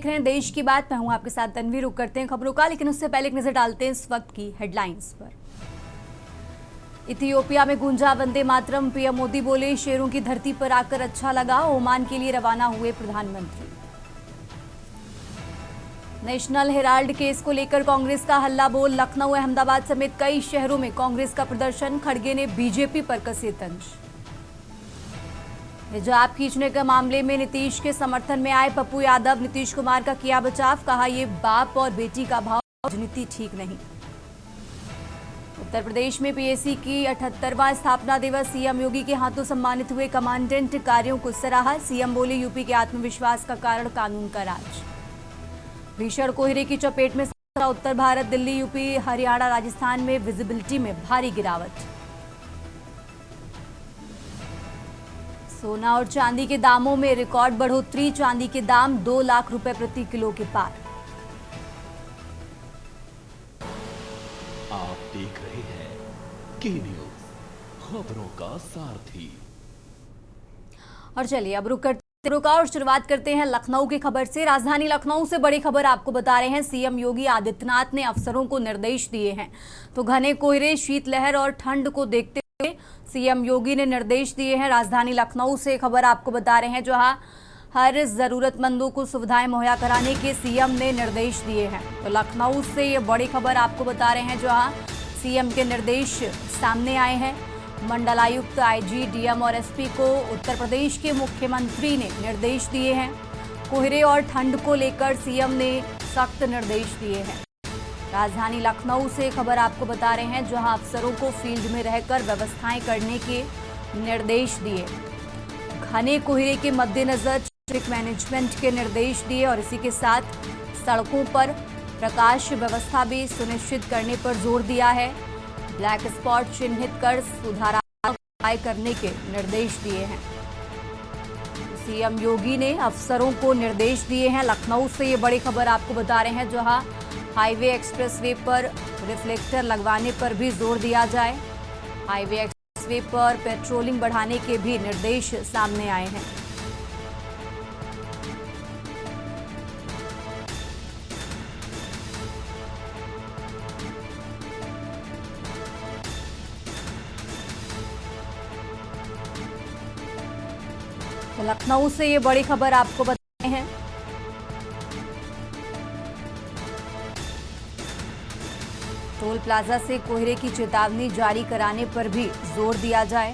रहे हैं देश की बात। मैं हूं आपके साथ तन्वी। रुक करते हैं खबरों का, लेकिन उससे पहले एक नजर डालते हैं इस वक्त की हेडलाइंस पर। इथियोपिया में गूंजा वंदे मातरम। पीएम मोदी बोले, शेरों की धरती पर आकर अच्छा लगा। ओमान के लिए रवाना हुए प्रधानमंत्री। नेशनल हेराल्ड केस को लेकर कांग्रेस का हल्ला बोल। लखनऊ, अहमदाबाद समेत कई शहरों में कांग्रेस का प्रदर्शन। खड़गे ने बीजेपी पर कसे तंज। हिजाब खींचने के मामले में नीतीश के समर्थन में आए पप्पू यादव। नीतीश कुमार का किया बचाव, कहा ये बाप और बेटी का भाव, राजनीति ठीक नहीं। उत्तर प्रदेश में पीएसी की 78वां स्थापना दिवस। सीएम योगी के हाथों सम्मानित हुए कमांडेंट। कार्यों को सराहा। सीएम बोले, यूपी के आत्मविश्वास का कारण कानून का राज। भीषण कोहरे की चपेट में उत्तर भारत। दिल्ली, यूपी, हरियाणा, राजस्थान में विजिबिलिटी में भारी गिरावट। सोना और चांदी के दामों में रिकॉर्ड बढ़ोतरी। चांदी के दाम 2 लाख रुपए प्रति किलो के पार। आप देख रहे हैं के न्यूज, खबरों का सारथी। और चलिए अब रुक का और शुरुआत करते हैं लखनऊ की खबर से। राजधानी लखनऊ से बड़ी खबर आपको बता रहे हैं। सीएम योगी आदित्यनाथ ने अफसरों को निर्देश दिए हैं। तो घने कोहरे, शीतलहर और ठंड को देखते हुए सीएम योगी ने निर्देश दिए हैं। राजधानी लखनऊ से खबर आपको बता रहे हैं, जहां हर जरूरतमंदों को सुविधाएं मुहैया कराने के सीएम ने निर्देश दिए हैं। तो लखनऊ से ये बड़ी खबर आपको बता रहे हैं, जहां सीएम के निर्देश सामने आए हैं। मंडलायुक्त, आईजी, डीएम और एसपी को उत्तर प्रदेश के मुख्यमंत्री ने निर्देश दिए हैं। कोहरे और ठंड को लेकर सीएम ने सख्त निर्देश दिए हैं। राजधानी लखनऊ से खबर आपको बता रहे हैं, जहां अफसरों को फील्ड में रहकर व्यवस्थाएं करने के निर्देश दिए। घने कोहरे के मद्देनजर ट्रैफिक मैनेजमेंट के निर्देश दिए और इसी के साथ सड़कों पर प्रकाश व्यवस्था भी सुनिश्चित करने पर जोर दिया है। ब्लैक स्पॉट चिन्हित कर सुधारात्मक करने के निर्देश दिए हैं। सीएम योगी ने अफसरों को निर्देश दिए हैं। लखनऊ से ये बड़ी खबर आपको बता रहे हैं, जहां हाईवे एक्सप्रेसवे पर रिफ्लेक्टर लगवाने पर भी जोर दिया जाए। हाईवे एक्सप्रेसवे पर पेट्रोलिंग बढ़ाने के भी निर्देश सामने आए हैं। तो लखनऊ से ये बड़ी खबर आपको बताते हैं। टोल प्लाजा से कोहरे की चेतावनी जारी कराने पर भी जोर दिया जाए।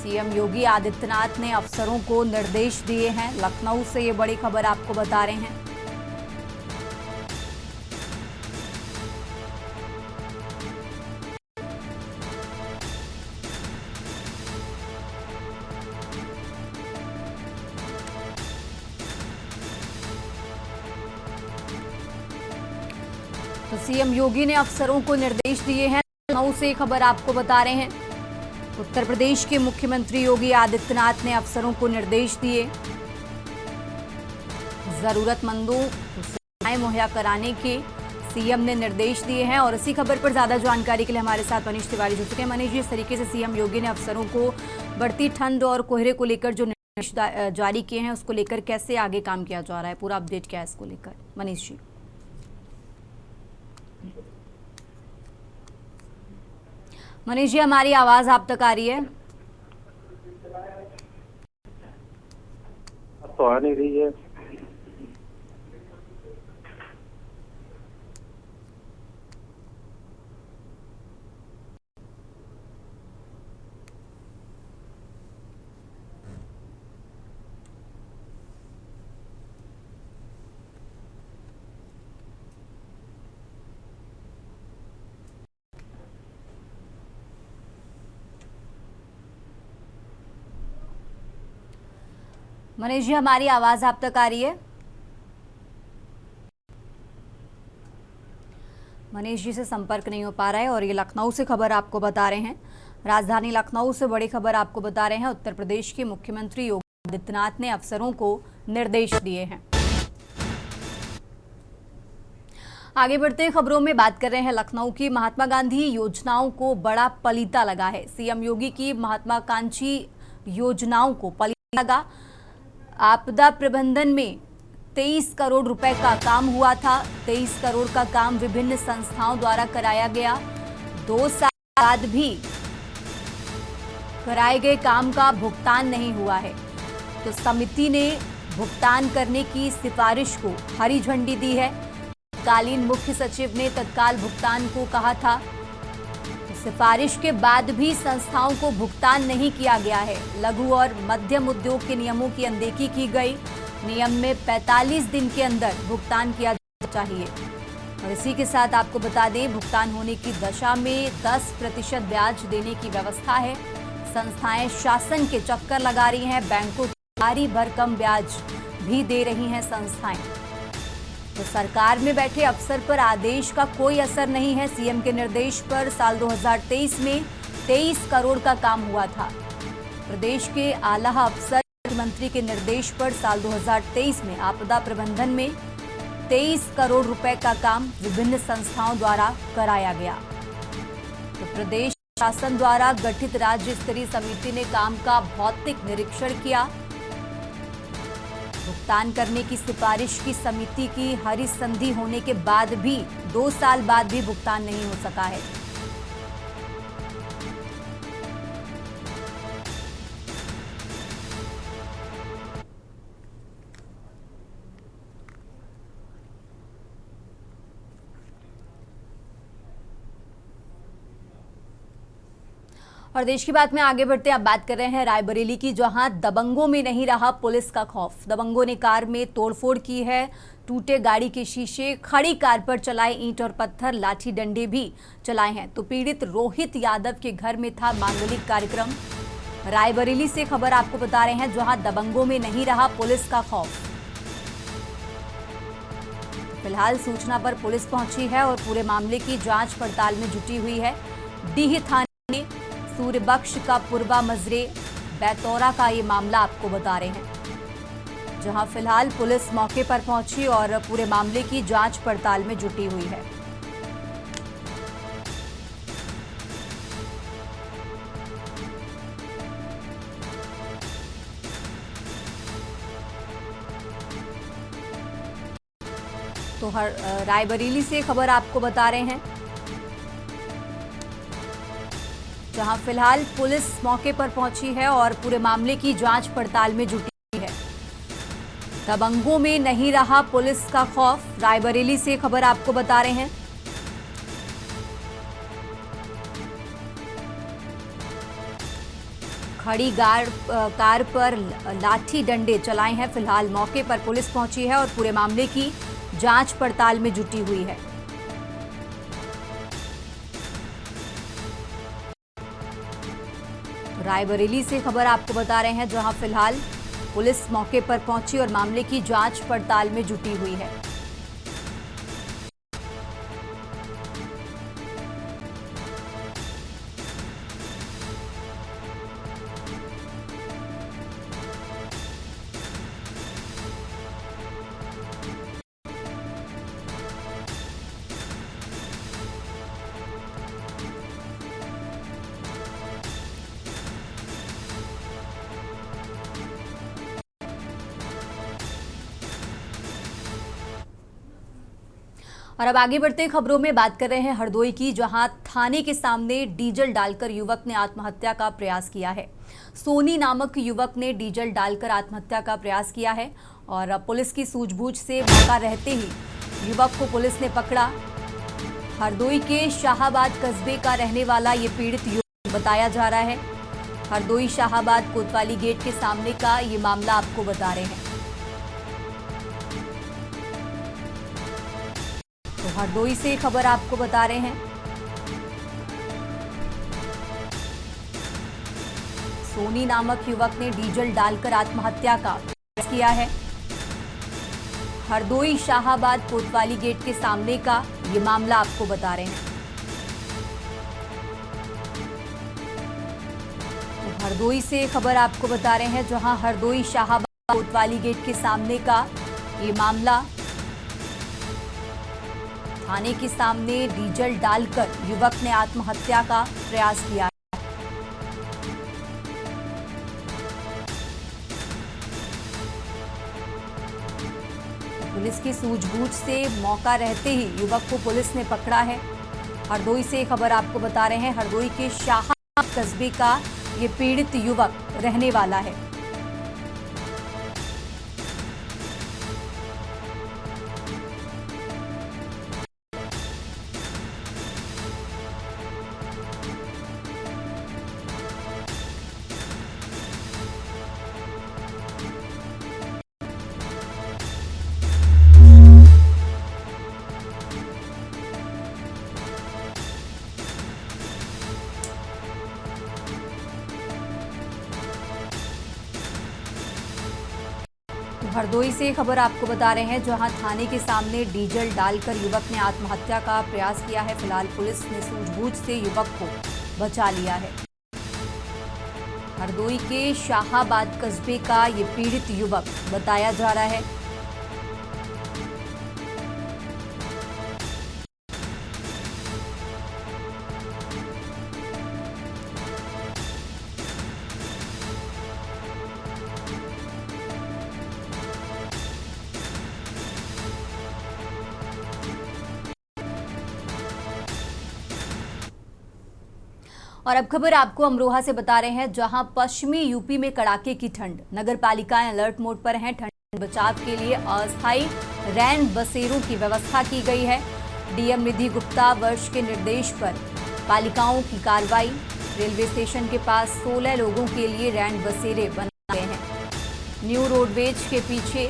सीएम योगी आदित्यनाथ ने अफसरों को निर्देश दिए हैं। लखनऊ से ये बड़ी खबर आपको बता रहे हैं। तो सीएम योगी ने अफसरों को निर्देश दिए हैं। लखनऊ से खबर आपको बता रहे हैं। उत्तर प्रदेश के मुख्यमंत्री योगी आदित्यनाथ ने अफसरों को निर्देश दिए। जरूरतमंदों को सुविधाएं मुहैया कराने के सीएम ने निर्देश दिए हैं। और इसी खबर पर ज्यादा जानकारी के लिए हमारे साथ मनीष तिवारी जुड़ चुके हैं। मनीष जी, इस तरीके से सीएम योगी ने अफसरों को बढ़ती ठंड और कोहरे को लेकर जो निर्देश जारी किए हैं, उसको लेकर कैसे आगे काम किया जा रहा है, पूरा अपडेट क्या है इसको लेकर? मनीष जी। मनीष जी, हमारी आवाज आप तक आ रही है? तो आ नहीं रही है। मनीष जी, हमारी आवाज आप तक आ रही है? मनीष जी से संपर्क नहीं हो पा रहा है। और ये लखनऊ से खबर आपको बता रहे हैं। राजधानी लखनऊ से बड़ी खबर आपको बता रहे हैं। उत्तर प्रदेश के मुख्यमंत्री योगी आदित्यनाथ ने अफसरों को निर्देश दिए हैं। आगे बढ़ते खबरों में बात कर रहे हैं लखनऊ की। महात्मा गांधी योजनाओं को बड़ा पलीता लगा है। सीएम योगी की महत्वाकांक्षी योजनाओं को पलीता लगा। आपदा प्रबंधन में 23 करोड़ रुपए का काम हुआ था। 23 करोड़ का काम विभिन्न संस्थाओं द्वारा कराया गया। 2 साल बाद भी कराए गए काम का भुगतान नहीं हुआ है, तो समिति ने भुगतान करने की सिफारिश को हरी झंडी दी है। तत्कालीन मुख्य सचिव ने तत्काल भुगतान को कहा था, तो सिफारिश के बाद भी संस्थाओं को भुगतान नहीं किया गया है। लघु और मध्यम उद्योग के नियमों की अनदेखी की गई। नियम में 45 दिन के अंदर भुगतान किया जाना चाहिए। और इसी के साथ आपको बता दें, भुगतान होने की दशा में 10% ब्याज देने की व्यवस्था है। संस्थाएं शासन के चक्कर लगा रही हैं, बैंकों को भारी भरकम ब्याज भी दे रही हैं संस्थाएं। तो सरकार में बैठे अफसर पर आदेश का कोई असर नहीं है। सीएम के निर्देश पर साल 2023 में 23 करोड़ का काम हुआ था। प्रदेश के आला अफसर मुख्यमंत्री के निर्देश पर साल 2023 में आपदा प्रबंधन में 23 करोड़ रुपए का काम विभिन्न संस्थाओं द्वारा कराया गया। तो प्रदेश शासन द्वारा गठित राज्य स्तरीय समिति ने काम का भौतिक निरीक्षण किया। भुगतान करने की सिफारिश की समिति की हरी संधि होने के बाद भी 2 साल बाद भी भुगतान नहीं हो सका है। और देश की बात में आगे बढ़ते हैं, अब बात कर रहे हैं रायबरेली की, जहां दबंगों में नहीं रहा पुलिस का खौफ। दबंगों ने कार में तोड़फोड़ की है, टूटे गाड़ी के शीशे, खड़ी कार पर चलाए ईंट और पत्थर, लाठी डंडे भी चलाए हैं। तो पीड़ित रोहित यादव के घर में था मांगलिक कार्यक्रम। रायबरेली से खबर आपको बता रहे हैं, जहां दबंगों में नहीं रहा पुलिस का खौफ। फिलहाल सूचना पर पुलिस पहुंची है और पूरे मामले की जांच पड़ताल में जुटी हुई है। डीह थाने सूर्यबख्श का पुरबा मजरे बैतौरा का ये मामला आपको बता रहे हैं, जहां फिलहाल पुलिस मौके पर पहुंची और पूरे मामले की जांच पड़ताल में जुटी हुई है। तो रायबरेली से खबर आपको बता रहे हैं, जहां फिलहाल पुलिस मौके पर पहुंची है और पूरे मामले की जांच पड़ताल में जुटी है। दबंगों में नहीं रहा पुलिस का खौफ। रायबरेली से खबर आपको बता रहे हैं, खड़ी कार पर लाठी डंडे चलाए हैं। फिलहाल मौके पर पुलिस पहुंची है और पूरे मामले की जांच पड़ताल में जुटी हुई है। रायबरेली से खबर आपको बता रहे हैं, जहां फिलहाल पुलिस मौके पर पहुंची और मामले की जांच पड़ताल में जुटी हुई है। और अब आगे बढ़ते खबरों में बात कर रहे हैं हरदोई की, जहां थाने के सामने डीजल डालकर युवक ने आत्महत्या का प्रयास किया है। सोनी नामक युवक ने डीजल डालकर आत्महत्या का प्रयास किया है और पुलिस की सूझबूझ से मौका रहते ही युवक को पुलिस ने पकड़ा। हरदोई के शाहाबाद कस्बे का रहने वाला ये पीड़ित युवक बताया जा रहा है। हरदोई शाहाबाद कोतवाली गेट के सामने का ये मामला आपको बता रहे हैं। तो हरदोई से खबर आपको बता रहे हैं, सोनी नामक युवक ने डीजल डालकर आत्महत्या का प्रयास किया है। हरदोई शाहाबाद कोतवाली गेट के सामने का ये मामला आपको बता रहे हैं। तो हरदोई से खबर आपको बता रहे हैं, जहां हरदोई शाहाबाद कोतवाली गेट के सामने का ये मामला, थाने के सामने डीजल डालकर युवक ने आत्महत्या का प्रयास किया। पुलिस की सूझबूझ से मौका रहते ही युवक को पुलिस ने पकड़ा है। हरदोई से खबर आपको बता रहे हैं, हरदोई के शाहा कस्बे का ये पीड़ित युवक रहने वाला है। हरदोई से खबर आपको बता रहे हैं, जहां थाने के सामने डीजल डालकर युवक ने आत्महत्या का प्रयास किया है। फिलहाल पुलिस ने सूझबूझ से युवक को बचा लिया है। हरदोई के शाहाबाद कस्बे का ये पीड़ित युवक बताया जा रहा है। और अब खबर आपको अमरोहा से बता रहे हैं, जहां पश्चिमी यूपी में कड़ाके की ठंड। नगर पालिकाएं अलर्ट मोड पर हैं। ठंड बचाव के लिए अस्थायी रैन बसेरों की व्यवस्था की गई है। डीएम निधि गुप्ता वर्ष के निर्देश पर पालिकाओं की कार्रवाई। रेलवे स्टेशन के पास 16 लोगों के लिए रैन बसेरे बनाए गए हैं। न्यू रोडवेज के पीछे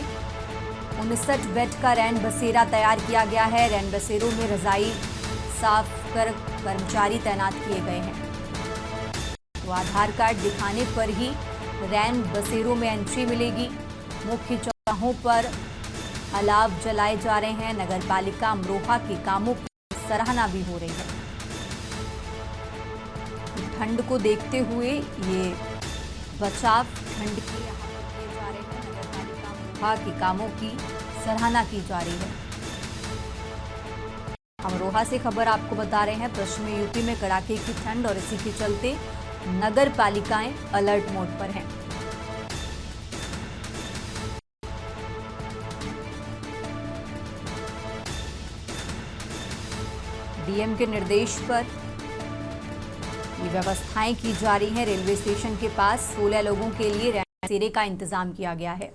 59 बेड का रैन बसेरा तैयार किया गया है। रैन बसेरों में रजाई साफ कर कर्मचारी तैनात किए गए हैं। तो आधार कार्ड दिखाने पर ही रैन बसेरों में एंट्री मिलेगी। मुख्य चौराहों पर अलाव जलाए जा रहे हैं। नगर पालिका अमरोहा के कामों की सराहना भी हो रही है। ठंड को देखते हुए ये बचाव ठंड के यहाँ पर किए जा रहे हैं। नगर पालिका अमरोहा के कामों की सराहना की जा रही है। अमरोहा से खबर आपको बता रहे हैं, पश्चिमी यूपी में कड़ाके की ठंड और इसी के चलते नगर पालिकाएं अलर्ट मोड पर हैं। डीएम के निर्देश पर ये व्यवस्थाएं की जा रही हैं। रेलवे स्टेशन के पास 16 लोगों के लिए रैन बसेरे का इंतजाम किया गया है।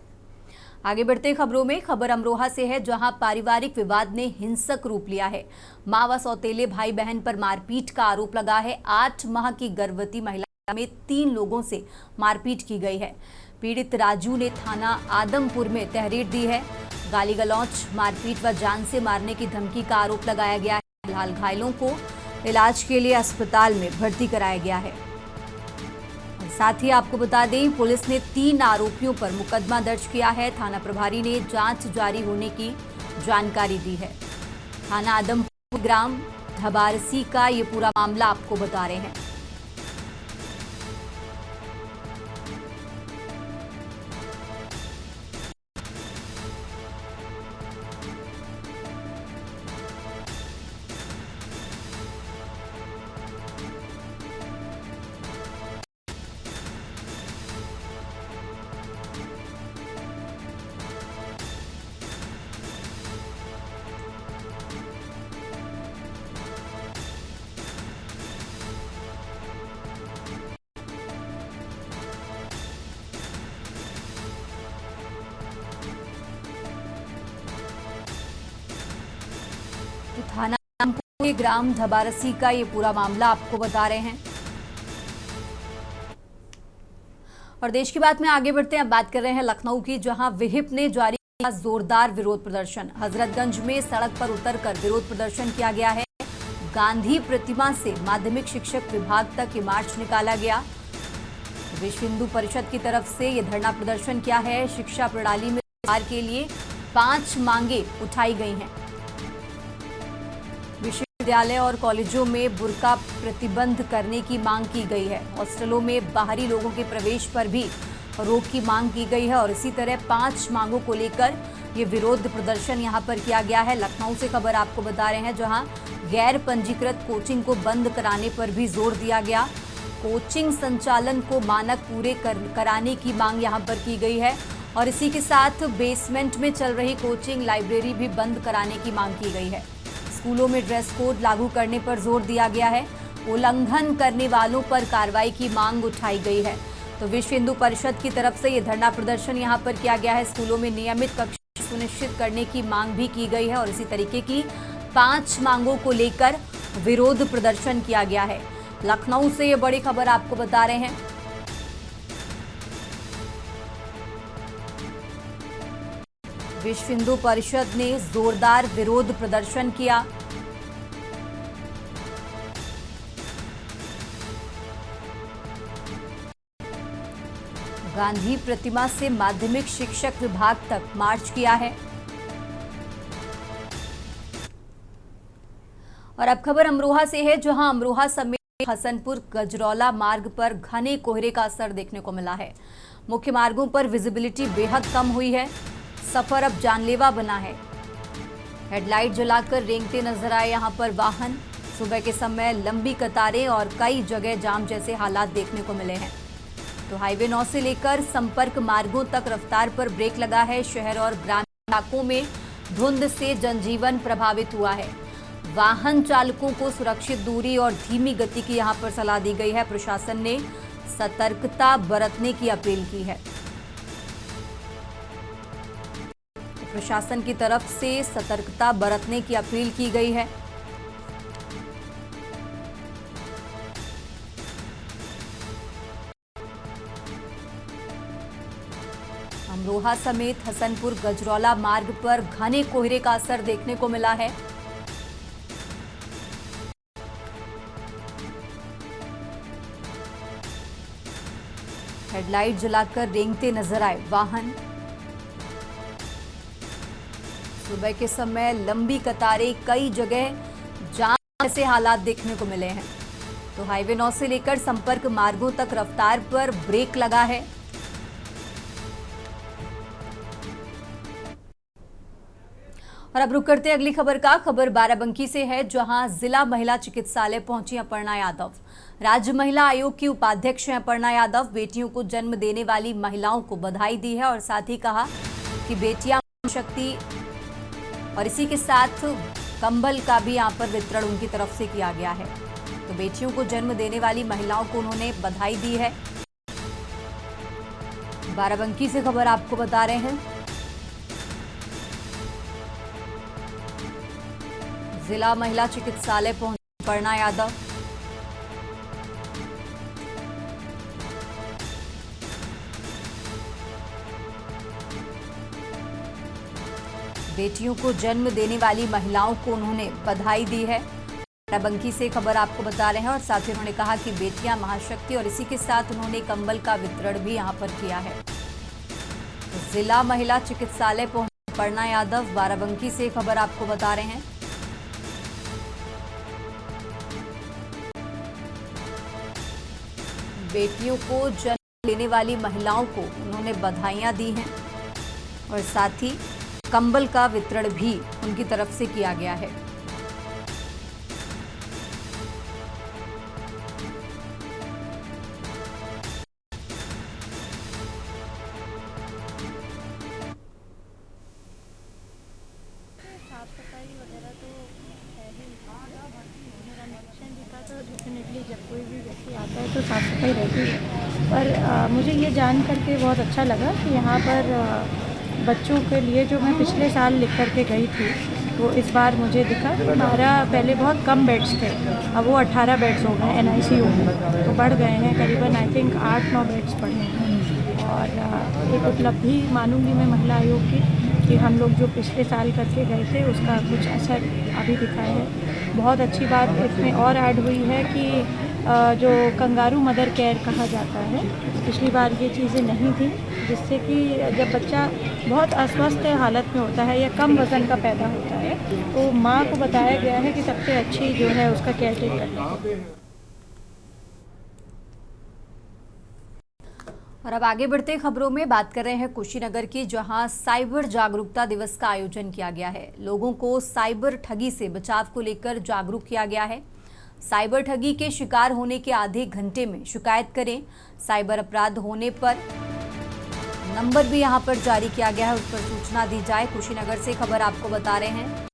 आगे बढ़ते खबरों में, खबर अमरोहा से है, जहां पारिवारिक विवाद ने हिंसक रूप लिया है। मां व सौतेले भाई बहन पर मारपीट का आरोप लगा है। 8 माह की गर्भवती महिला में 3 लोगों से मारपीट की गई है। पीड़ित राजू ने थाना आदमपुर में तहरीर दी है। गाली गलौच, मारपीट व जान से मारने की धमकी का आरोप लगाया गया है। फिलहाल घायलों को इलाज के लिए अस्पताल में भर्ती कराया गया है। साथ ही आपको बता दें, पुलिस ने 3 आरोपियों पर मुकदमा दर्ज किया है। थाना प्रभारी ने जांच जारी होने की जानकारी दी है। थाना आदमपुर ग्राम धबारसी का ये पूरा मामला आपको बता रहे हैं। तो थाना के ग्राम धबारसी का ये पूरा मामला आपको बता रहे हैं। और देश की बात में आगे बढ़ते हैं। अब बात कर रहे हैं लखनऊ की, जहां विहिप ने जारी किया जोरदार विरोध प्रदर्शन। हजरतगंज में सड़क पर उतरकर विरोध प्रदर्शन किया गया है। गांधी प्रतिमा से माध्यमिक शिक्षक विभाग तक ये मार्च निकाला गया। विश्व हिंदू परिषद की तरफ से ये धरना प्रदर्शन किया है। शिक्षा प्रणाली में सुधार के लिए 5 मांगे उठाई गई हैं। विश्वविद्यालय और कॉलेजों में बुर्का प्रतिबंध करने की मांग की गई है। हॉस्टलों में बाहरी लोगों के प्रवेश पर भी रोक की मांग की गई है। और इसी तरह 5 मांगों को लेकर ये विरोध प्रदर्शन यहां पर किया गया है। लखनऊ से खबर आपको बता रहे हैं, जहां गैर पंजीकृत कोचिंग को बंद कराने पर भी जोर दिया गया। कोचिंग संचालन को मानक पूरे कराने की मांग यहां पर की गई है। और इसी के साथ बेसमेंट में चल रही कोचिंग लाइब्रेरी भी बंद कराने की मांग की गई है। स्कूलों में ड्रेस कोड लागू करने पर जोर दिया गया है। उल्लंघन करने वालों पर कार्रवाई की मांग उठाई गई है। तो विश्व हिंदू परिषद की तरफ से ये धरना प्रदर्शन यहाँ पर किया गया है। स्कूलों में नियमित कक्षा सुनिश्चित करने की मांग भी की गई है और इसी तरीके की 5 मांगों को लेकर विरोध प्रदर्शन किया गया है। लखनऊ से ये बड़ी खबर आपको बता रहे हैं। विश्व हिंदू परिषद ने जोरदार विरोध प्रदर्शन किया। गांधी प्रतिमा से माध्यमिक शिक्षक विभाग तक मार्च किया है। और अब खबर अमरोहा से है, जहां अमरोहा समेत हसनपुर गजरौला मार्ग पर घने कोहरे का असर देखने को मिला है। मुख्य मार्गों पर विजिबिलिटी बेहद कम हुई है। सफर अब जानलेवा बना है। हेडलाइट जलाकर रेंगते नजर आए यहां पर वाहन। सुबह के समय लंबी कतारें और कई जगह जाम जैसे हालात देखने को मिले हैं। तो हाईवे 9 से लेकर संपर्क मार्गों तक रफ्तार पर ब्रेक लगा है। शहर और ग्रामीण इलाकों में धुंध से जनजीवन प्रभावित हुआ है। वाहन चालकों को सुरक्षित दूरी और धीमी गति की यहां पर सलाह दी गई है। प्रशासन ने सतर्कता बरतने की अपील की है। प्रशासन की तरफ से सतर्कता बरतने की अपील की गई है। अमरोहा समेत हसनपुर गजरौला मार्ग पर घने कोहरे का असर देखने को मिला है। हेडलाइट जलाकर रेंगते नजर आए वाहन। सुबह के समय लंबी कतारें, कई जगह जाम जैसे हालात देखने को मिले हैं। तो हाईवे 9 से लेकर संपर्क मार्गों तक रफ्तार पर ब्रेक लगा है। और अब रुक करते हैं अगली खबर का। खबर बाराबंकी से है, जहां जिला महिला चिकित्सालय पहुंची अपर्णा यादव। राज्य महिला आयोग की उपाध्यक्ष हैं अपर्णा यादव। बेटियों को जन्म देने वाली महिलाओं को बधाई दी है और साथ ही कहा कि बेटियां शक्ति, और इसी के साथ कंबल का भी यहां पर वितरण उनकी तरफ से किया गया है। तो बेटियों को जन्म देने वाली महिलाओं को उन्होंने बधाई दी है। बाराबंकी से खबर आपको बता रहे हैं। जिला महिला चिकित्सालय पहुंची अपर्णा यादव। बेटियों को जन्म देने वाली महिलाओं को उन्होंने बधाई दी है। बाराबंकी से खबर आपको बता रहे हैं और साथ ही उन्होंने कहा कि बेटियां महाशक्ति, और इसी के साथ उन्होंने कंबल का वितरण भी यहां पर किया है। तो जिला महिला चिकित्सालय पहुंची अपर्णा यादव। बाराबंकी से खबर आपको बता रहे हैं। बेटियों को जन्म देने वाली महिलाओं को उन्होंने बधाइयां दी हैं और साथ ही कंबल का वितरण भी उनकी तरफ से किया गया है। साफ सफाई वगैरह तो है ही। मेरा निरीक्षण भी था, तो डेफिनेटली जब कोई भी व्यक्ति आता है तो साफ सफाई रहती है। पर मुझे ये जान करके बहुत अच्छा लगा कि यहाँ पर बच्चों के लिए जो मैं पिछले साल लिख करके गई थी, वो इस बार मुझे दिखा कि हमारा पहले बहुत कम बेड्स थे, अब वो 18 बेड्स हो गए NICU में, तो बढ़ गए हैं करीबन आई थिंक 8-9 बेड्स बढ़े हैं। और एक उपलब्धि मानूंगी मैं महिला आयोग की कि हम लोग जो पिछले साल करके गए थे उसका कुछ असर अभी दिखा है। बहुत अच्छी बात इसमें और ऐड हुई है कि जो कंगारू मदर केयर कहा जाता है, पिछली बार ये चीज़ें नहीं थी, जिससे कि जब बच्चा बहुत अस्वस्थ हालत में होता है या कम वज़न का पैदा होता है तो माँ को बताया गया है कि सबसे अच्छी जो है उसका केयर टेक करना है। और अब आगे बढ़ते खबरों में बात कर रहे हैं कुशीनगर की, जहां साइबर जागरूकता दिवस का आयोजन किया गया है। लोगों को साइबर ठगी से बचाव को लेकर जागरूक किया गया है। साइबर ठगी के शिकार होने के आधे घंटे में शिकायत करें। साइबर अपराध होने पर नंबर भी यहां पर जारी किया गया है, उस पर सूचना दी जाए। कुशीनगर से खबर आपको बता रहे हैं।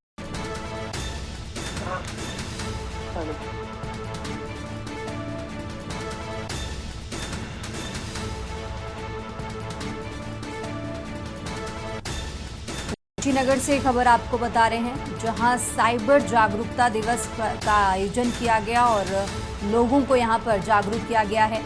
कुशीनगर से खबर आपको बता रहे हैं, जहां साइबर जागरूकता दिवस का आयोजन किया गया और लोगों को यहां पर जागरूक किया गया है।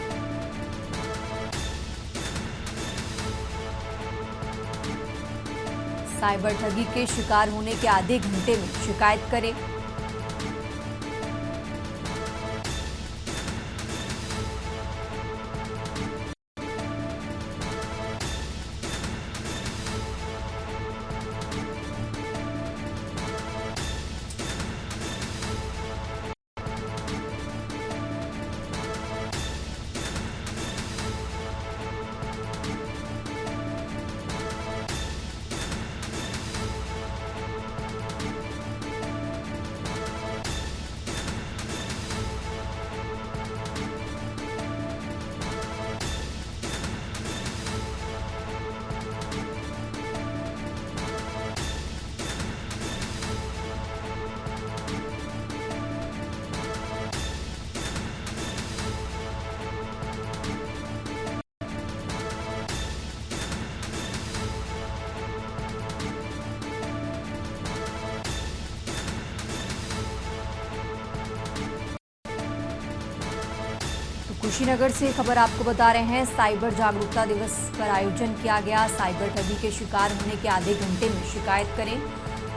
साइबर ठगी के शिकार होने के आधे घंटे में शिकायत करें। कुशीनगर से खबर आपको बता रहे हैं, साइबर जागरूकता दिवस पर आयोजन किया गया। साइबर ठगी के शिकार होने के आधे घंटे में शिकायत करें।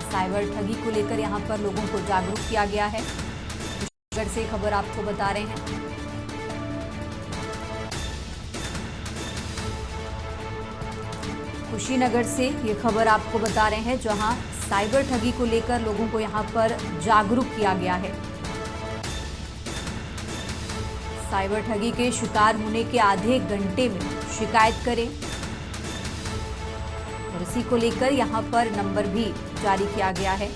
साइबर ठगी को लेकर यहां पर लोगों को जागरूक किया गया है। कुशीनगर से खबर आपको बता रहे हैं। कुशीनगर से ये खबर आपको बता रहे हैं, जहां साइबर ठगी को लेकर लोगों को यहां पर जागरूक किया गया है। साइबर ठगी के शिकार होने के आधे घंटे में शिकायत करें और इसी को लेकर यहां पर नंबर भी जारी किया गया है।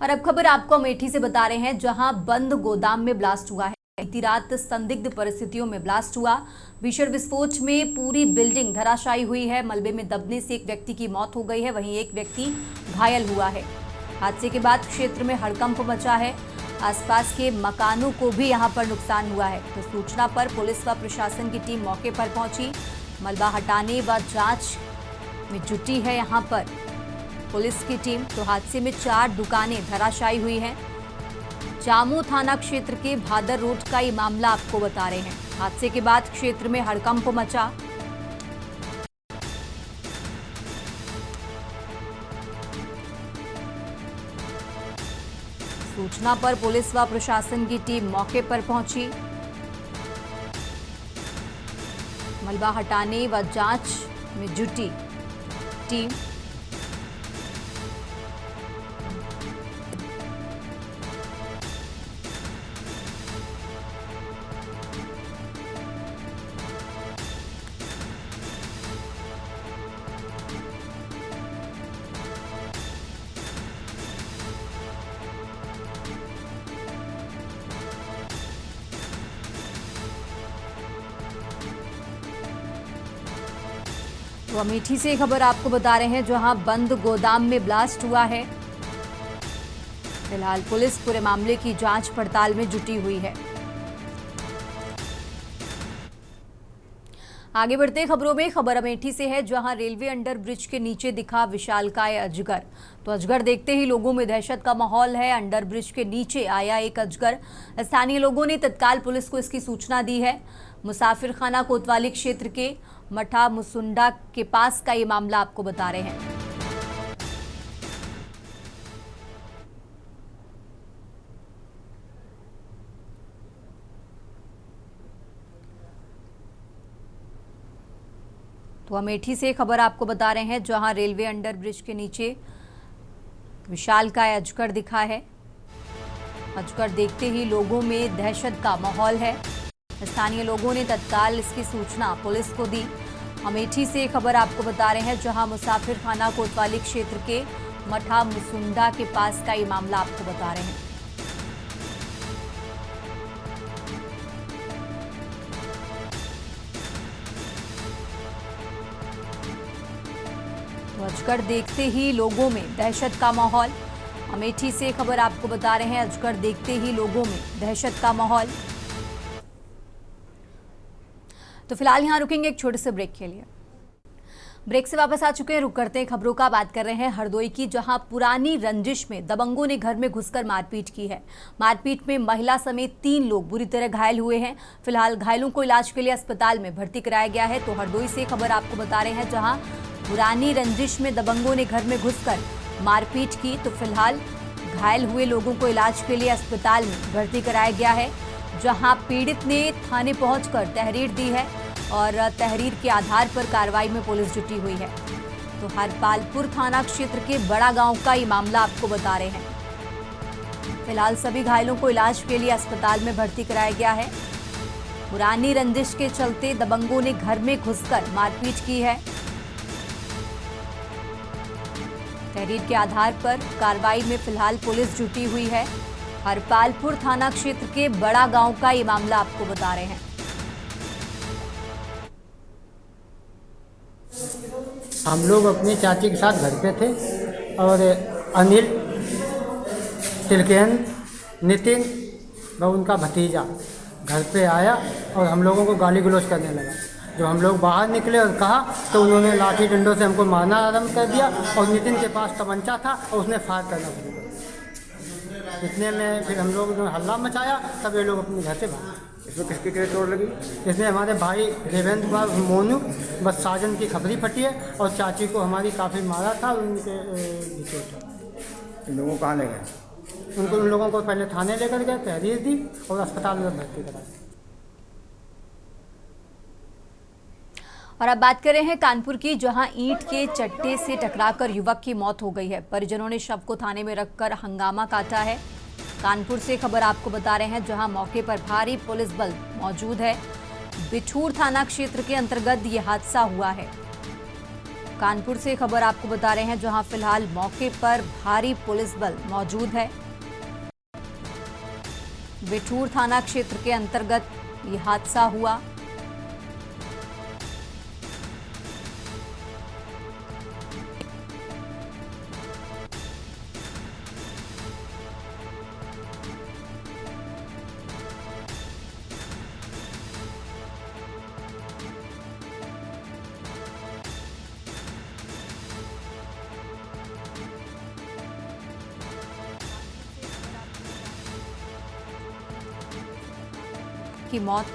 और अब खबर आपको अमेठी से बता रहे हैं, जहां बंद गोदाम में ब्लास्ट हुआ है। बीती रात संदिग्ध परिस्थितियों में ब्लास्ट हुआ। भीषण विस्फोट में पूरी बिल्डिंग धराशायी हुई है। मलबे में दबने से एक व्यक्ति की मौत हो गई है, वहीं एक व्यक्ति घायल हुआ है। हादसे के बाद क्षेत्र में हड़कंप मचा है। आसपास के मकानों को भी यहां पर नुकसान हुआ है। तो सूचना पर पुलिस व प्रशासन की टीम मौके पर पहुंची। मलबा हटाने व जांच में जुटी है यहां पर पुलिस की टीम। तो हादसे में 4 दुकानें धराशायी हुई हैं। जामू थाना क्षेत्र के भादर रोड का ये मामला आपको बता रहे हैं। हादसे के बाद क्षेत्र में हड़कंप मचा। सूचना पर पुलिस व प्रशासन की टीम मौके पर पहुंची। मलबा हटाने व जांच में जुटी टीम। तो अमेठी से खबर आपको बता रहे हैं, जहां बंद गोदाम में ब्लास्ट हुआ है। फिलहाल पुलिस पूरे मामले की जांच पड़ताल में जुटी हुई है। आगे बढ़ते खबरों में, खबर अमेठी से है, जहां रेलवे अंडर ब्रिज के नीचे दिखा विशालकाय अजगर। तो अजगर देखते ही लोगों में दहशत का माहौल है। अंडर ब्रिज के नीचे आया एक अजगर। स्थानीय लोगों ने तत्काल पुलिस को इसकी सूचना दी है। मुसाफिर खाना कोतवाली क्षेत्र के मठा मुसुंडा के पास का ये मामला आपको बता रहे हैं। तो अमेठी से खबर आपको बता रहे हैं, जहां रेलवे अंडर ब्रिज के नीचे विशालकाय अजगर दिखा है। अजगर देखते ही लोगों में दहशत का माहौल है। स्थानीय लोगों ने तत्काल इसकी सूचना पुलिस को दी। अमेठी से खबर आपको बता रहे हैं, जहां मुसाफिर खाना कोतवाली क्षेत्र के मठा मुसुंडा के पास का ये मामला आपको बता रहे हैं। तो अजगर देखते ही लोगों में दहशत का माहौल। अमेठी से खबर आपको बता रहे हैं, अजगर देखते ही लोगों में दहशत का माहौल। तो फिलहाल यहां रुकेंगे एक छोटे से ब्रेक के लिए। ब्रेक से वापस आ चुके हैं, रुक करते हैं खबरों का। बात कर रहे हैं हरदोई की, जहां पुरानी रंजिश में दबंगों ने घर में घुसकर मारपीट की है। मारपीट में महिला समेत 3 लोग बुरी तरह घायल हुए हैं। फिलहाल घायलों को इलाज के लिए अस्पताल में भर्ती कराया गया है। तो हरदोई से खबर आपको बता रहे हैं, जहां पुरानी रंजिश में दबंगों ने घर में घुसकर मारपीट की। तो फिलहाल घायल हुए लोगों को इलाज के लिए अस्पताल में भर्ती कराया गया है, जहां पीड़ित ने थाने पहुंचकर तहरीर दी है और तहरीर के आधार पर कार्रवाई में पुलिस जुटी हुई है। तो हरपालपुर थाना क्षेत्र के बड़ा गांव का ये मामला आपको बता रहे हैं। फिलहाल सभी घायलों को इलाज के लिए अस्पताल में भर्ती कराया गया है। पुरानी रंजिश के चलते दबंगों ने घर में घुसकर मारपीट की है। तहरीर के आधार पर कार्रवाई में फिलहाल पुलिस जुटी हुई है। हरपालपुर थाना क्षेत्र के बड़ा गांव का ये मामला आपको बता रहे हैं। हम लोग अपनी चाची के साथ घर पे थे और अनिल, तिलकेन, नितिन व उनका भतीजा घर पे आया और हम लोगों को गाली गलौज करने लगा। जब हम लोग बाहर निकले और कहा तो उन्होंने लाठी डंडों से हमको मारना आरम्भ कर दिया और नितिन के पास तमंचा था और उसने फायर करना शुरू कर दिया। इतने में फिर हम लोग ने हल्ला मचाया, तब ये लोग अपने घर से भागे। इसमें किसके कितने चोट लगी? इसमें हमारे भाई देवेंद्र कुमार मोनू बस साजन की खपरी फटी है और चाची को हमारी काफ़ी मारा था। उनके इन लोगों को कहाँ ले गए? उन लोगों को पहले थाने लेकर गए, तहरीर दी और अस्पताल में भर्ती कराया। और अब बात कर रहे हैं कानपुर की, जहां ईंट के चट्टे से टकराकर युवक की मौत हो गई है। परिजनों ने शव को थाने में रखकर हंगामा काटा है। कानपुर से खबर आपको बता रहे हैं, जहां मौके पर भारी पुलिस बल मौजूद है। बिठूर थाना क्षेत्र के अंतर्गत ये हादसा हुआ है। कानपुर से खबर आपको बता रहे हैं, जहां फिलहाल मौके पर भारी पुलिस बल मौजूद है। बिठूर थाना क्षेत्र के अंतर्गत ये हादसा हुआ। की मौत।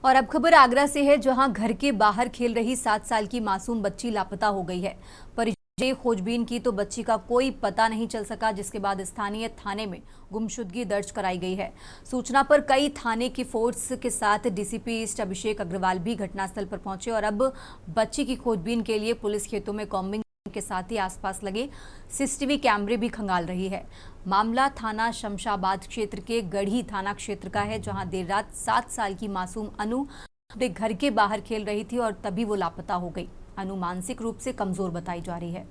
और अब खबर आगरा से है, जहां घर के बाहर खेल रही 7 साल की मासूम बच्ची लापता हो गई है। परिजनों खोजबीन की तो बच्ची का कोई पता नहीं चल सका, जिसके बाद स्थानीय थाने में गुमशुदगी दर्ज कराई गई है। सूचना पर कई थाने की फोर्स के साथ डीसीपी ईस्ट अभिषेक अग्रवाल भी घटनास्थल पर पहुंचे और अब बच्ची की खोजबीन के लिए पुलिस खेतों में कॉम्बिंग के साथ ही आसपास लगे सीसीटीवी कैमरे भी खंगाल रही है। मामला थाना शमशाबाद क्षेत्र के गढ़ी थाना क्षेत्र का है, जहां देर रात 7 साल की मासूम अनु अपने घर के बाहर खेल रही थी और तभी वो लापता हो गई। अनु मानसिक रूप से कमजोर बताई जा रही है।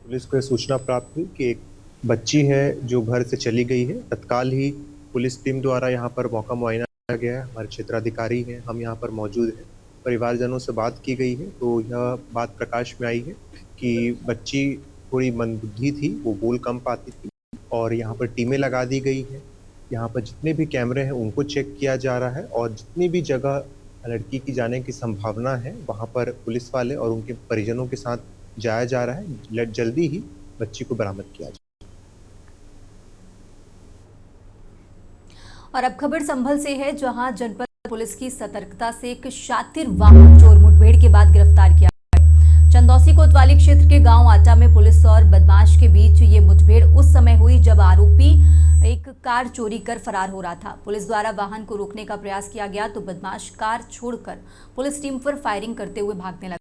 पुलिस को सूचना प्राप्त हुई कि एक बच्ची है जो घर से चली गई है। तत्काल ही पुलिस टीम द्वारा यहाँ पर मौका मुआयना किया गया है। हमारे क्षेत्राधिकारी हैं, हम यहाँ पर मौजूद हैं। परिवारजनों से बात की गई है तो यह बात प्रकाश में आई है कि बच्ची थोड़ी मंदबुद्धि थी, वो बोल कम पाती थी और यहाँ पर टीमें लगा दी गई है। यहाँ पर जितने भी कैमरे हैं उनको चेक किया जा रहा है और जितनी भी जगह लड़की की जाने की संभावना है वहाँ पर पुलिस वाले और उनके परिजनों के साथ जाया जा रहा है। जल्दी ही बच्ची को बरामद किया जाए। और अब खबर संभल से है, जहां जनपद पुलिस की सतर्कता से एक शातिर वाहन चोर मुठभेड़ के बाद गिरफ्तार किया गया। चंदौसी कोतवाली क्षेत्र के गांव आटा में पुलिस और बदमाश के बीच ये मुठभेड़ उस समय हुई जब आरोपी एक कार चोरी कर फरार हो रहा था। पुलिस द्वारा वाहन को रोकने का प्रयास किया गया तो बदमाश कार छोड़कर पुलिस टीम पर फायरिंग करते हुए भागने लगा।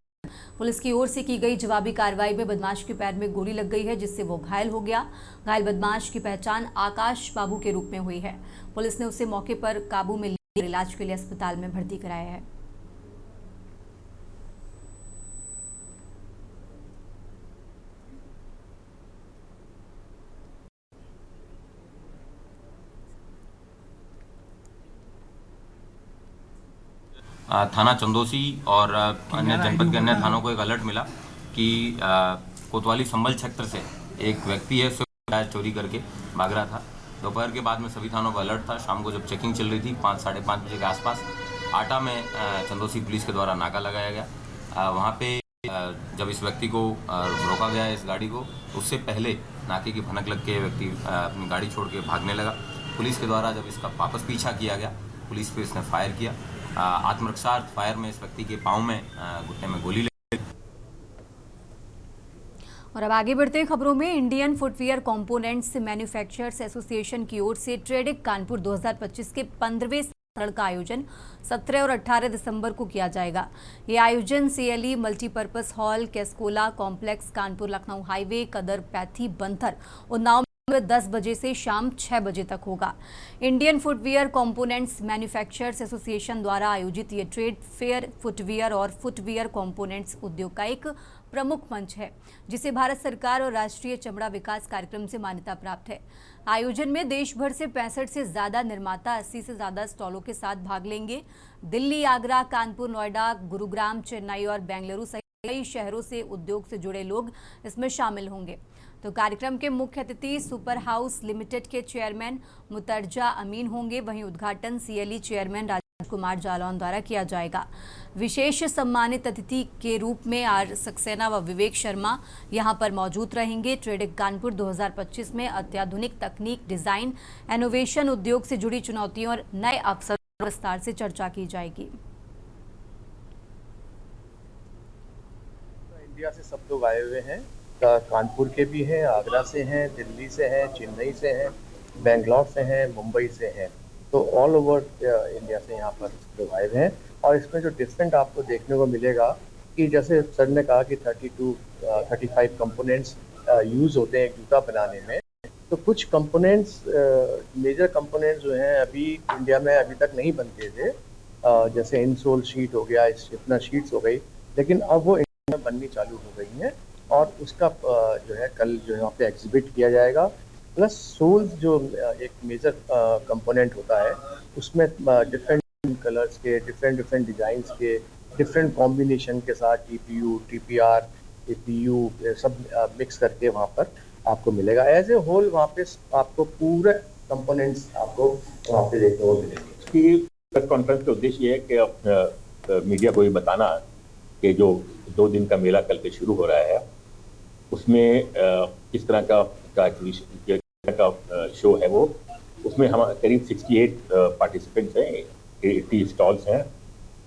पुलिस की ओर से की गई जवाबी कार्रवाई में बदमाश के पैर में गोली लग गई है, जिससे वो घायल हो गया। घायल बदमाश की पहचान आकाश बाबू के रूप में हुई है। पुलिस ने उसे मौके पर काबू में लेकर इलाज के लिए अस्पताल में भर्ती कराया है। थाना चंदौसी और अन्य जनपद के अन्य थानों को एक अलर्ट मिला कि कोतवाली संभल क्षेत्र से एक व्यक्ति है चोरी करके भाग रहा था। दोपहर के बाद में सभी थानों का अलर्ट था। शाम को जब चेकिंग चल रही थी 5-5:30 बजे के आसपास आटा में चंदौसी पुलिस के द्वारा नाका लगाया गया। वहाँ पे जब इस व्यक्ति को रोका गया इस गाड़ी को, उससे पहले नाके की भनक लग के व्यक्ति अपनी गाड़ी छोड़ के भागने लगा। पुलिस के द्वारा जब इसका वापस पीछा किया गया, पुलिस पे इसने फायर किया। आत्मरक्षार्थ फायर में इस व्यक्ति के पाँव में घुटने में गोली लगी। और अब आगे बढ़ते हैं खबरों में। Indian footwear components manufacturers association की ओर से ट्रेडिक कानपुर 2025 के 15वें संस्करण का आयोजन 17 और 18 दिसंबर को किया जाएगा। ये आयोजन CLE मल्टीपर्पज हॉल, कैस्कोला कॉम्प्लेक्स, कानपुर लखनऊ हाईवे, कदर पैथी, बंथर, उन्नाव 10 बजे से शाम 6 बजे तक होगा। Indian footwear components manufacturers association द्वारा आयोजित ये ट्रेड फेयर फुटवियर और फुटवियर कंपोनेंट्स उद्योग का एक प्रमुख मंच है, जिसे भारत सरकार और राष्ट्रीय चमड़ा विकास कार्यक्रम से मान्यता प्राप्त है। आयोजन में देश भर से 65 से ज्यादा निर्माता 80 से ज्यादा स्टॉलों के साथ भाग लेंगे। दिल्ली, आगरा, कानपुर, नोएडा, गुरुग्राम, चेन्नई और बेंगलुरु सहित कई शहरों से उद्योग से जुड़े लोग इसमें शामिल होंगे। तो कार्यक्रम के मुख्य अतिथि सुपर हाउस लिमिटेड के चेयरमैन मुतर्जा अमीन होंगे। वहीं उद्घाटन CLE चेयरमैन राजकुमार जालौन द्वारा किया जाएगा। विशेष सम्मानित अतिथि के रूप में R सक्सेना व विवेक शर्मा यहां पर मौजूद रहेंगे। ट्रेडिक कानपुर 2025 में अत्याधुनिक तकनीक, डिजाइन, इनोवेशन, उद्योग से जुड़ी चुनौतियों और नए अवसरों विस्तार से चर्चा की जाएगी। इंडिया से सब लोग आए हुए हैं, कानपुर के भी हैं, आगरा से हैं, दिल्ली से हैं, चेन्नई से हैं, बेंगलोर से हैं, मुंबई से हैं। तो ऑल ओवर इंडिया से यहाँ पर लोग आए हुए हैं। और इसमें जो डिफरेंट आपको देखने को मिलेगा कि जैसे सर ने कहा कि 35 कंपोनेंट्स यूज़ होते हैं एक जूता बनाने में, तो कुछ कंपोनेंट्स, मेजर कंपोनेंट्स जो हैं अभी इंडिया में अभी तक नहीं बनते थे। जैसे इनसोल शीट हो गया, स्टिफनर शीट्स हो गई, लेकिन अब वो इंडिया में बननी चालू हो गई हैं। और उसका जो है कल जो है वहाँ पे एग्जिबिट किया जाएगा। प्लस सोल्स जो एक मेजर कंपोनेंट होता है, उसमें डिफरेंट कलर्स के, डिफरेंट डिजाइंस के, डिफरेंट कॉम्बिनेशन के साथ TPU, TPR, APU सब मिक्स करके वहाँ पर आपको मिलेगा। एज ए होल वहाँ पे आपको पूरे कंपोनेंट्स आपको वहाँ पे देखने को मिलेंगे। प्रेस कॉन्फ्रेंस का उद्देश्य ये है कि मीडिया को ये बताना कि जो 2 दिन का मेला कल से शुरू हो रहा है, उसमें किस तरह का शो है वो। उसमें हम करीब 68 पार्टिसिपेंट्स हैं, 80 स्टॉल्स हैं,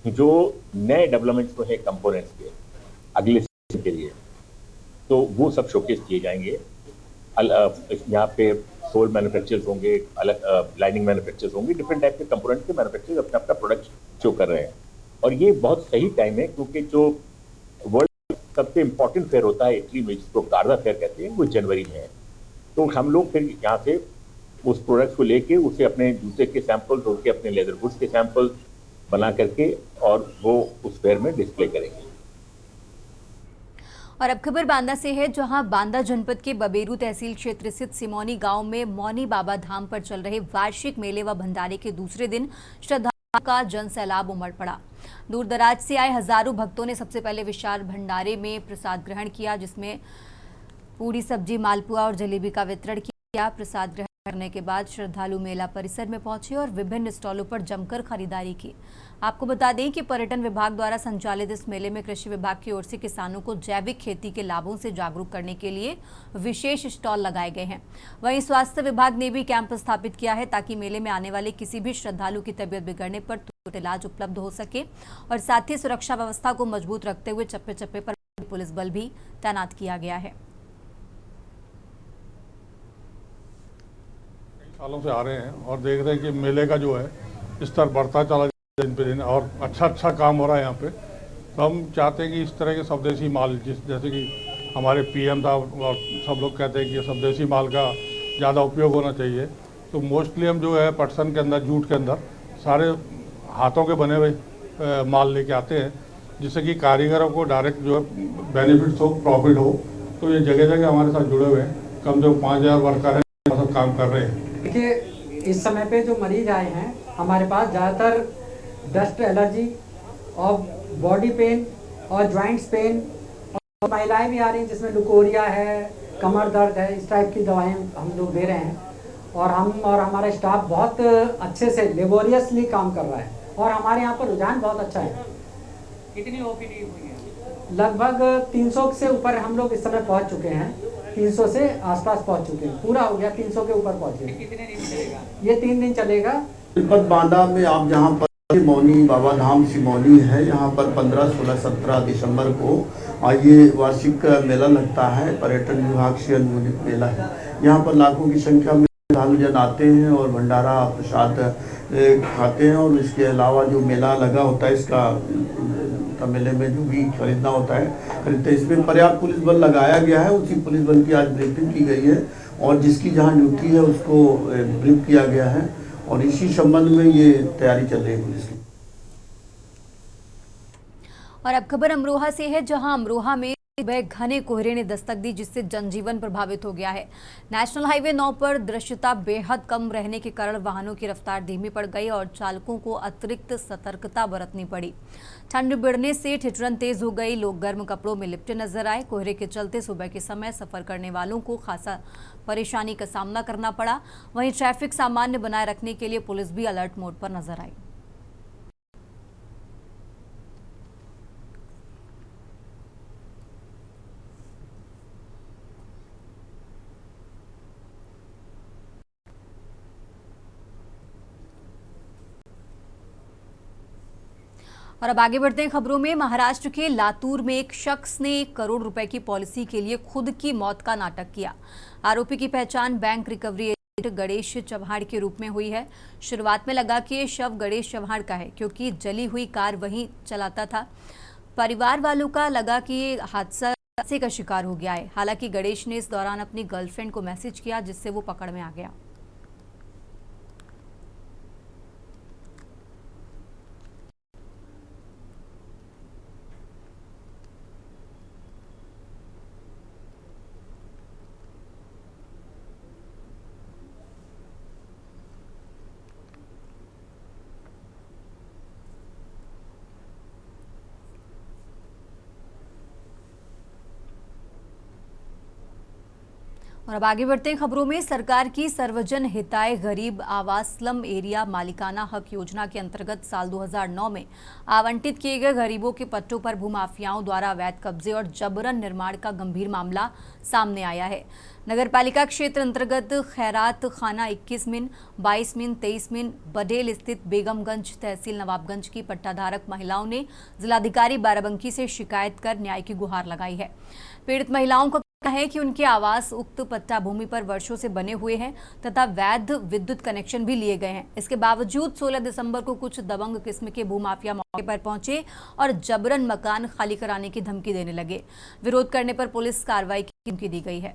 जो नए डेवलपमेंट्स में है कंपोनेंट्स के अगले सीजन के लिए, तो वो सब शोकेस किए जाएंगे। यहाँ पे सोल मैन्युफैक्चरर्स होंगे, अलग लाइनिंग मैन्युफैक्चरर्स होंगे, डिफरेंट टाइप के कंपोनेंट्स के मैन्युफैक्चरर्स अपना अपना प्रोडक्ट शो कर रहे हैं। और ये बहुत सही टाइम है, क्योंकि जो वर्ल्ड सबसे इम्पोर्टेंट फेयर होता है इटली में, जिसको गार्दा फेयर कहते हैं, वो जनवरी में है। तो हम लोग फिर यहाँ से उस प्रोडक्ट को लेके उसे अपने जूते के सैंपल, उनके अपने लेदर गुड्स के सैंपल बना करके और वो उस फेयर में डिस्प्ले करेंगे। और अब खबर बांदा से है, जहां बांदा जनपद के बबेरू तहसील क्षेत्र स्थित सिमौनी गांव में मौनी बाबा धाम पर चल रहे वार्षिक मेले व भंडारे के दूसरे दिन श्रद्धालुओं का जन सैलाब उमड़ पड़ा। दूर दराज से आए हजारों भक्तों ने सबसे पहले विशाल भंडारे में प्रसाद ग्रहण किया, जिसमें पूरी, सब्जी, मालपुआ और जलेबी का वितरण किया। प्रसाद ग्रहण करने के बाद श्रद्धालु मेला परिसर में पहुंचे और विभिन्न स्टॉलों पर जमकर खरीदारी की। आपको बता दें कि पर्यटन विभाग द्वारा संचालित इस मेले में कृषि विभाग की ओर से किसानों को जैविक खेती के लाभों से जागरूक करने के लिए विशेष स्टॉल लगाए गए हैं। वहीं स्वास्थ्य विभाग ने भी कैंप स्थापित किया है ताकि मेले में आने वाले किसी भी श्रद्धालु की तबीयत बिगड़ने पर तुरंत इलाज उपलब्ध हो सके और साथ ही सुरक्षा व्यवस्था को मजबूत रखते हुए चप्पे चप्पे पर पुलिस बल भी तैनात किया गया है। सालों से आ रहे हैं और देख रहे हैं कि मेले का जो है स्तर बढ़ता चला दिन पे दिन और अच्छा काम हो रहा है यहाँ पे। तो हम चाहते हैं कि इस तरह के स्वदेशी माल जैसे कि हमारे पीएम साहब और सब लोग कहते हैं कि स्वदेशी माल का ज़्यादा उपयोग होना चाहिए। तो मोस्टली हम जो है पटसन के अंदर, जूट के अंदर सारे हाथों के बने हुए माल लेके आते हैं, जिससे कि कारीगरों को डायरेक्ट जो है बेनिफिट्स हो, प्रॉफिट हो। तो ये जगह जगह हमारे साथ जुड़े हुए हैं, कम से कम 5000 वर्कर हैं, सब काम कर रहे हैं। देखिए, इस समय पे जो मरीज आए हैं हमारे पास ज़्यादातर डस्ट एलर्जी और बॉडी पेन और जॉइंट्स पेन, और महिलाएं भी आ रही हैं जिसमें लुकोरिया है, कमर दर्द है, इस टाइप की दवाएं हम लोग दे रहे हैं। और हमारा स्टाफ बहुत अच्छे से लेबोरियसली काम कर रहा है और हमारे यहाँ पर रुझान बहुत अच्छा है। कितनी ओपीडी हुई है? लगभग 300 से ऊपर हम लोग इस समय पहुँच चुके हैं, 300 से आसपास पहुँच चुके हैं, पूरा हो गया, 300 के ऊपर पहुँचे। कितने दिन चलेगा? ये 3 दिन चलेगा। तिरुपति बांदा में आप जहाँ पर सिमौनी बाबा धाम सिमौनी है, यहाँ पर 15, 16, 17 दिसंबर को ये वार्षिक मेला लगता है। पर्यटन विभाग से अनुमोदित मेला है। यहाँ पर लाखों की संख्या में श्रद्धालुजन आते हैं और भंडारा प्रसाद खाते हैं। और इसके अलावा जो मेला लगा होता है, इसका मेले में जो भी खरीदना होता है खरीदते हैं। इसमें पर्याप्त पुलिस बल लगाया गया है। उसी पुलिस बल की आज ब्रीफिंग की गई है और जिसकी जहाँ ड्यूटी है उसको ब्रीफ किया गया है और इसी संबंध में ये तैयारी चल रही है पुलिस की। और अब खबर अमरोहा से है, जहां अमरोहा में घने कोहरे ने दस्तक दी, जिससे जनजीवन प्रभावित हो गया है। नेशनल हाईवे 9 पर दृश्यता बेहद कम रहने के कारण वाहनों की रफ्तार धीमी पड़ गई और चालकों को अतिरिक्त सतर्कता बरतनी पड़ी। ठंड बढ़ने से ठिठुरन तेज हो गई, लोग गर्म कपड़ों में लिपटे नजर आए। कोहरे के चलते सुबह के समय सफर करने वालों को खासा परेशानी का सामना करना पड़ा। वहीं ट्रैफिक सामान्य बनाए रखने के लिए पुलिस भी अलर्ट मोड पर नजर आई। और अब आगे बढ़ते हैं खबरों में। महाराष्ट्र के लातूर में एक शख्स ने 1 करोड़ रुपए की पॉलिसी के लिए खुद की मौत का नाटक किया। आरोपी की पहचान bank recovery agent Ganesh Chavan के रूप में हुई है। शुरुआत में लगा कि ये शव गणेश चव्हाण का है, क्योंकि जली हुई कार वहीं चलाता था। परिवार वालों का लगा कि ये हादसे का शिकार हो गया है। हालांकि गणेश ने इस दौरान अपनी गर्लफ्रेंड को मैसेज किया, जिससे वो पकड़ में आ गया। और अब आगे बढ़ते हैं खबरों में। सरकार की सर्वजन हिताय गरीब आवास स्लम एरिया मालिकाना हक योजना के अंतर्गत साल 2009 में आवंटित किए गए गरीबों के पट्टों पर भूमाफियाओं द्वारा अवैध कब्जे और जबरन निर्माण का गंभीर मामला सामने आया है। नगरपालिका क्षेत्र अंतर्गत खैरात खाना 21 मिन, 22 मिन, 23 मिन बडेल स्थित बेगमगंज तहसील नवाबगंज की पट्टाधारक महिलाओं ने जिलाधिकारी बाराबंकी से शिकायत कर न्याय की गुहार लगाई है। पीड़ित महिलाओं का है कि उनके आवास उक्त पट्टा भूमि पर वर्षों से बने हुए हैं तथा वैध विद्युत कनेक्शन भी लिए गए हैं। इसके बावजूद 16 दिसंबर को कुछ दबंग किस्म के भूमाफिया मौके पर पहुंचे और जबरन मकान खाली कराने की धमकी देने लगे। विरोध करने पर पुलिस कार्रवाई की धमकी दी गई है।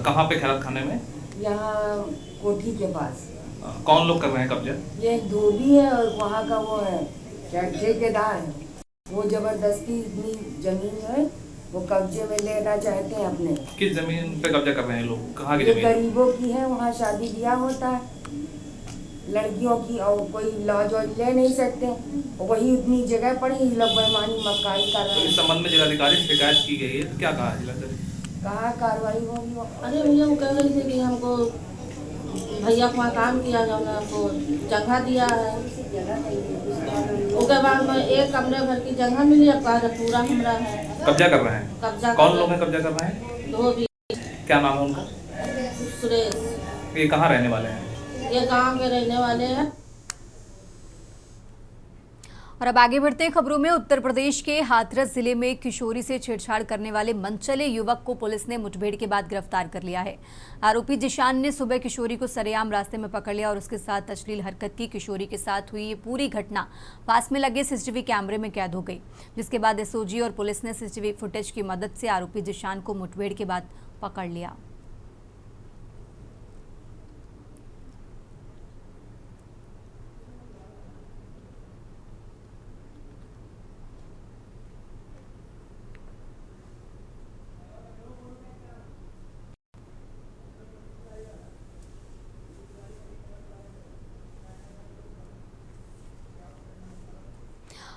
कहाँ पे खैरत खाने में? यहाँ कोठी के पास। कौन लोग कर रहे हैं कब्जा? ये धोबी है और वहाँ का वो है क्या ठेकेदार है, वो जबरदस्ती इतनी जमीन है वो कब्जे में लेना चाहते हैं अपने। किस जमीन पे कब्जा कर रहे हैं लोग? कहाँ की ये जमीन? गरीबों की है, वहाँ शादी ब्याह होता है लड़कियों की, और कोई लॉज वॉज ले नहीं सकते, वही उतनी जगह पर ही लोग बेईमानी मकाई कर रहे तो हैं। इस संबंध में जिलाधिकारी से शिकायत की गई है, तो क्या कहा है जिलाधिकारी? कहाँ कार्रवाई होगी? अरे भैया वो कह रहे थे कि हमको भैया को वहाँ काम किया जाओ ना, हमको जगह दिया है, उसके बाद में एक कमरे भर की जगह मिली, अब कहा पूरा हमरा है। कब्जा कर रहे हैं? कब्जा कौन लोग हैं कब्जा कर रहे हैं? धोबी। क्या नाम है उनका? सुरेश। ये कहाँ रहने वाले हैं? ये गांव के रहने वाले हैं। और अब आगे बढ़ते हैं खबरों में। उत्तर प्रदेश के हाथरस जिले में किशोरी से छेड़छाड़ करने वाले मनचले युवक को पुलिस ने मुठभेड़ के बाद गिरफ्तार कर लिया है। आरोपी जिशान ने सुबह किशोरी को सरेआम रास्ते में पकड़ लिया और उसके साथ अश्लील हरकत की। किशोरी के साथ हुई ये पूरी घटना पास में लगे सीसीटीवी कैमरे में कैद हो गई, जिसके बाद एसओजी और पुलिस ने सीसीटीवी फुटेज की मदद से आरोपी जिशान को मुठभेड़ के बाद पकड़ लिया।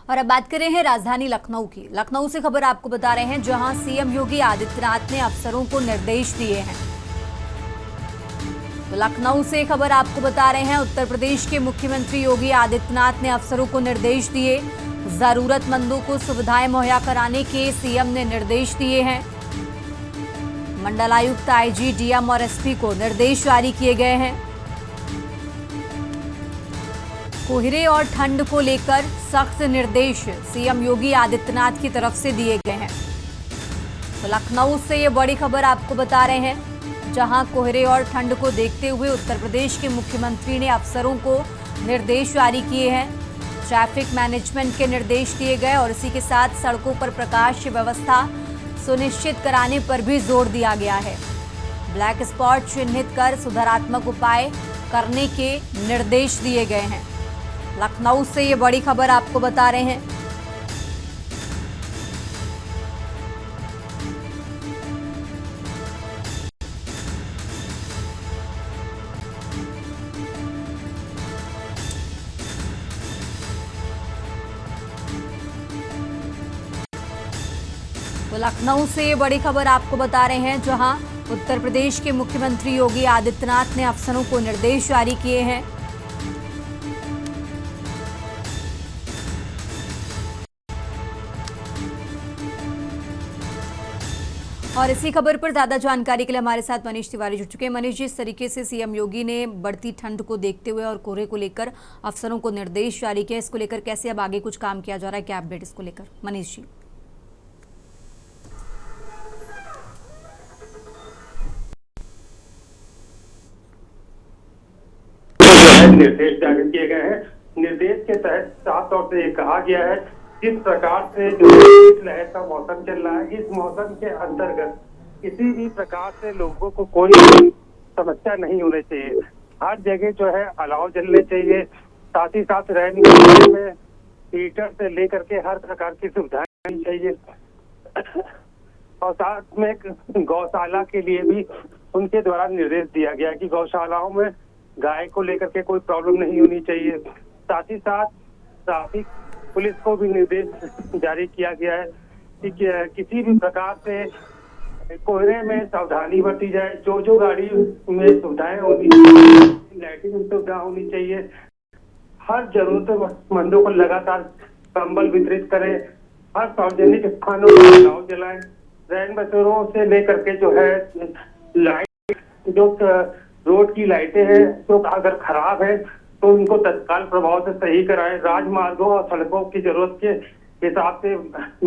और अब बात करें हैं राजधानी लखनऊ की। लखनऊ से खबर आपको बता रहे हैं, जहां सीएम योगी आदित्यनाथ ने अफसरों को निर्देश दिए हैं। तो लखनऊ से खबर आपको बता रहे हैं, उत्तर प्रदेश के मुख्यमंत्री योगी आदित्यनाथ ने अफसरों को निर्देश दिए। जरूरतमंदों को सुविधाएं मुहैया कराने के सीएम ने निर्देश दिए हैं। मंडलायुक्त, आईजी, डीएम और एसपी को निर्देश जारी किए गए हैं। कोहरे और ठंड को लेकर सख्त निर्देश सीएम योगी आदित्यनाथ की तरफ से दिए गए हैं। तो लखनऊ से ये बड़ी खबर आपको बता रहे हैं, जहां कोहरे और ठंड को देखते हुए उत्तर प्रदेश के मुख्यमंत्री ने अफसरों को निर्देश जारी किए हैं। ट्रैफिक मैनेजमेंट के निर्देश दिए गए और इसी के साथ सड़कों पर प्रकाश व्यवस्था सुनिश्चित कराने पर भी जोर दिया गया है। ब्लैक स्पॉट चिन्हित कर सुधारात्मक उपाय करने के निर्देश दिए गए हैं। लखनऊ से ये बड़ी खबर आपको बता रहे हैं। तो लखनऊ से ये बड़ी खबर आपको बता रहे हैं, जहां उत्तर प्रदेश के मुख्यमंत्री योगी आदित्यनाथ ने अफसरों को निर्देश जारी किए हैं। और इसी खबर पर ज्यादा जानकारी के लिए हमारे साथ मनीष तिवारी जुड़ चुके हैं। मनीष जी, इस तरीके से सीएम योगी ने बढ़ती ठंड को देखते हुए और कोहरे को लेकर अफसरों को निर्देश जारी किया, इसको लेकर कैसे अब आगे कुछ काम किया जा रहा है, क्या अपडेट इसको लेकर? मनीष जी। निर्देश जारी किए गए हैं। निर्देश के तहत साफ तौर से ये कहा गया है, जिस प्रकार से जो शीतलहर का मौसम चल रहा है, इस मौसम के अंतर्गत किसी भी प्रकार से लोगों को कोई समस्या नहीं होनी चाहिए। हर जगह जो है अलाव जलने चाहिए, साथ ही साथ रहने में हीटर से लेकर के हर प्रकार की सुविधाएं होनी चाहिए। और साथ में गौशाला के लिए भी उनके द्वारा निर्देश दिया गया कि गौशालाओं में गाय को लेकर के कोई प्रॉब्लम नहीं होनी चाहिए। साथ ही साथ ट्रैफिक पुलिस को भी निर्देश जारी किया गया है कि किसी भी प्रकार से कोहरे में सावधानी बरती जाए। जो गाड़ी में सुविधाएं होनी चाहिए, लाइटिंग सुविधा होनी चाहिए। हर जरूरतमंदों को लगातार कंबल वितरित करें। हर सार्वजनिक स्थानों पर अलाव जलाएं। रैन बसेरों से लेकर के जो है लाइट, जो रोड की लाइटें हैं तो अगर खराब है तो उनको तत्काल प्रभाव से सही कराएं। राजमार्गों और सड़कों की जरूरत के हिसाब से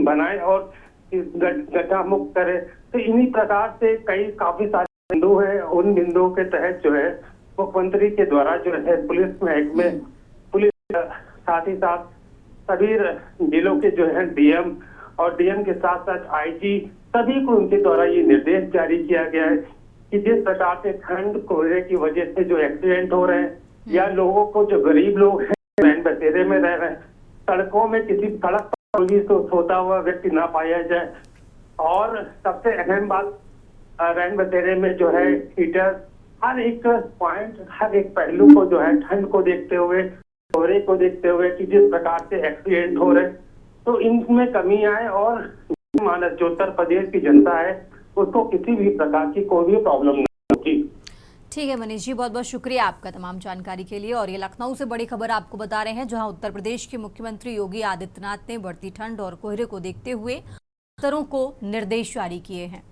बनाएं और गड्ढा मुक्त करें। तो इन्हीं प्रकार से काफी सारे बिंदु हैं। उन बिंदुओं के तहत जो है मुख्यमंत्री के द्वारा जो है पुलिस महकमे, पुलिस साथ ही साथ सभी जिलों के जो है डीएम और डीएम के साथ साथ आईजी, सभी को उनके द्वारा ये निर्देश जारी किया गया है कि जिस प्रकार से ठंड कोहरे की वजह से जो एक्सीडेंट हो रहे हैं, या लोगों को, जो गरीब लोग हैं रैन बसेरे में रह रहे हैं, सड़कों में किसी सड़क पर भी सोता हुआ व्यक्ति ना पाया जाए। और सबसे अहम बात, रैन बसेरे में जो है हीटर हर एक पॉइंट, हर एक पहलू को जो है ठंड को देखते हुए, कोहरे को देखते हुए कि जिस प्रकार से एक्सीडेंट हो रहे, तो इनमें कमी आए और मानस जो उत्तर प्रदेश की जनता है उसको किसी भी प्रकार की कोई भी प्रॉब्लम नहीं होगी। ठीक है मनीष जी, बहुत बहुत शुक्रिया आपका तमाम जानकारी के लिए। और ये लखनऊ से बड़ी खबर आपको बता रहे हैं, जहां उत्तर प्रदेश के मुख्यमंत्री योगी आदित्यनाथ ने बढ़ती ठंड और कोहरे को देखते हुए अफसरों को निर्देश जारी किए हैं।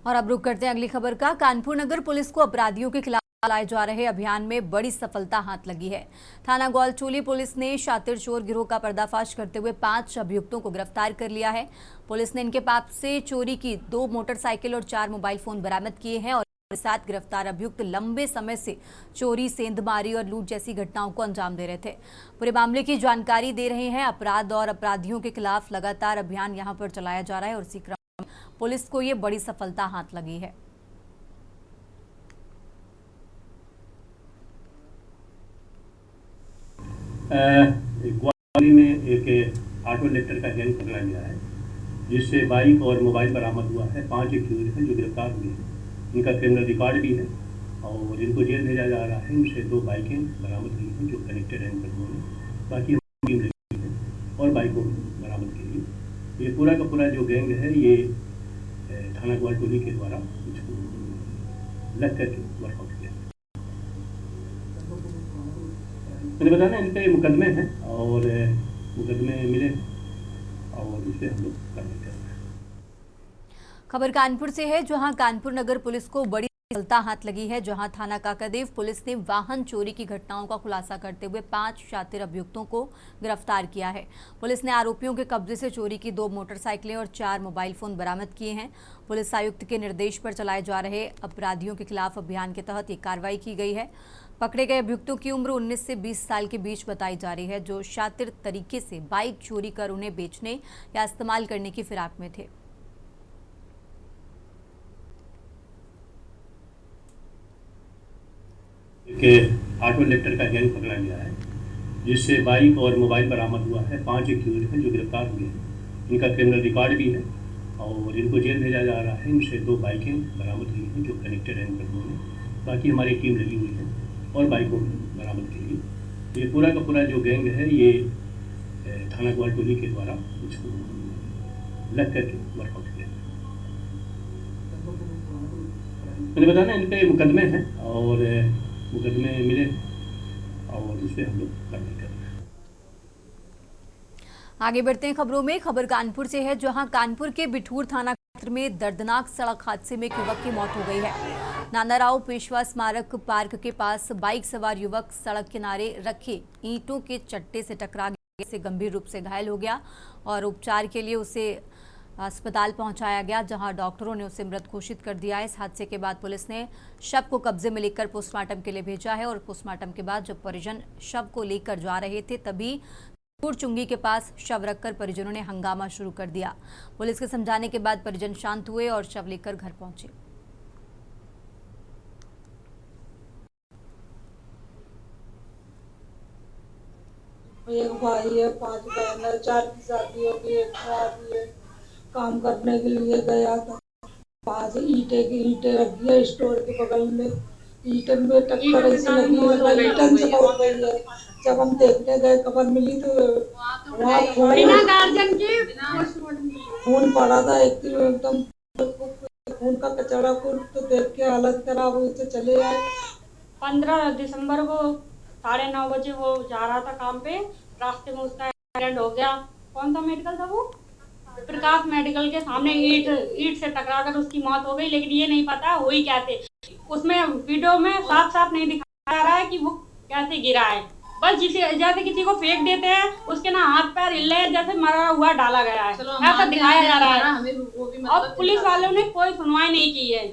और अब रुक करते हैं अगली खबर का। कानपुर नगर पुलिस को अपराधियों के खिलाफ चलाए जा रहे अभियान में बड़ी सफलता हाथ लगी है। थाना ग्वालचोली पुलिस ने शातिर चोर गिरोह का पर्दाफाश करते हुए 5 अभियुक्तों को गिरफ्तार कर लिया है। पुलिस ने इनके पास से चोरी की 2 मोटरसाइकिल और 4 मोबाइल फोन बरामद किए हैं और साथ गिरफ्तार अभियुक्त लंबे समय से चोरी, सेंधमारी और लूट जैसी घटनाओं को अंजाम दे रहे थे। पूरे मामले की जानकारी दे रहे हैं। अपराध और अपराधियों के खिलाफ लगातार अभियान यहां पर चलाया जा रहा है और इसी क्रम में पुलिस को ये बड़ी सफलता हाथ लगी है। ग्वालियर में एक ऑटो लेक्टर का गैंग पकड़ा गया है, जिससे बाइक और मोबाइल बरामद हुआ है। 5 एक्यूज हैं जो गिरफ्तार हुए हैं। इनका क्रिमिनल रिकॉर्ड भी है और इनको जेल भेजा जा रहा है। इनसे 2 बाइकें बरामद हुई हैं जो कनेक्टेड हैं इन में। बाकी हमारी टीम लगी है और बाइकों बरामद के लिए। ये पूरा का पूरा जो गैंग है ये थाना ग्वालटोली के द्वारा लग करके वर्कआउट किया। मैंने बताया ना, इनके मुकदमे हैं और मुकदमे मिले हैं और इसे हम लोग करने कर रहे हैं। खबर कानपुर से है, जहां कानपुर नगर पुलिस को बड़ी सफलता हाथ लगी है। जहां थाना काकादेव पुलिस ने वाहन चोरी की घटनाओं का खुलासा करते हुए 5 शातिर अभियुक्तों को गिरफ्तार किया है। पुलिस ने आरोपियों के कब्जे से चोरी की 2 मोटरसाइकिलें और 4 मोबाइल फोन बरामद किए हैं। पुलिस आयुक्त के निर्देश पर चलाए जा रहे अपराधियों के खिलाफ अभियान के तहत ये कार्रवाई की गई है। पकड़े गए अभियुक्तों की उम्र 19 से 20 साल के बीच बताई जा रही है, जो शातिर तरीके से बाइक चोरी कर उन्हें बेचने या इस्तेमाल करने की फिराक में थे। ऑटो लेक्टर का गैंग पकड़ा गया है, जिससे बाइक और मोबाइल बरामद हुआ है। 5 एक्यूज हैं जो गिरफ्तार हुए हैं। इनका क्रिमिनल रिकॉर्ड भी है और इनको जेल भेजा जा रहा है। इनसे 2 बाइकें बरामद हुई हैं जो कनेक्टेड हैं में। बाकी हमारी टीम लगी हुई है और बाइकों बरामद के लिए। ये पूरा का पूरा जो गैंग है ये थाना ग्वालटोली के द्वारा इसको लग करके वर्कआउट किया। मैंने बताया ना, इनके मुकदमे हैं और मुकदमे मिले और इसे हम लोग करने कर रहे हैं। आगे बढ़ते हैं खबरों में। खबर कानपुर से है, जहां कानपुर के बिठूर थाना क्षेत्र में दर्दनाक सड़क हादसे में एक युवक की मौत हो गई है। नानाराव पेशवा स्मारक पार्क के पास बाइक सवार युवक सड़क किनारे रखे ईंटों के चट्टे से टकरा गया, से गंभीर रूप से घायल हो गया और उपचार के लिए उसे अस्पताल पहुंचाया गया, जहां डॉक्टरों ने उसे मृत घोषित कर दिया है। इस हादसे के बाद पुलिस ने शव को कब्जे में लेकर पोस्टमार्टम के लिए भेजा है और पोस्टमार्टम के बाद जब परिजन शव को लेकर जा रहे थे, तभी चुंगी के पास शव रखकर परिजनों ने हंगामा शुरू कर दिया। पुलिस के समझाने के बाद परिजन शांत हुए और शव लेकर घर पहुंचे। एक भाई है, 5 बहन है, 4 की शादी होगी, एक शादी है। काम करने के लिए गया था, 5 ईंटें रखी है स्टोर के बगल में। ईंटन में टक्कर ऐसी लगी है, ईंटन से हो गई है। जब हम देखने गए खबर मिली तो वहाँ खून पड़ा था, एकदम खून का कचरा खून, तो देख के हालत खराब हुई तो चले आए। 15 दिसंबर को 9:30 बजे वो जा रहा था काम पे, रास्ते में उसका एक्सीडेंट हो गया। कौन सा मेडिकल था वो? प्रकाश मेडिकल के सामने ईंट से टकराकर उसकी मौत हो गई, लेकिन ये नहीं पता हुई क्या थे। उसमें वीडियो में साफ साफ नहीं दिखाया जा रहा है कि वो कैसे गिरा है। बस जैसे किसी को फेंक देते हैं, उसके ना हाथ पैर हिले जैसे मरा हुआ डाला गया है, ऐसा दिखाया जा रहा है। और पुलिस वालों ने कोई सुनवाई नहीं की है।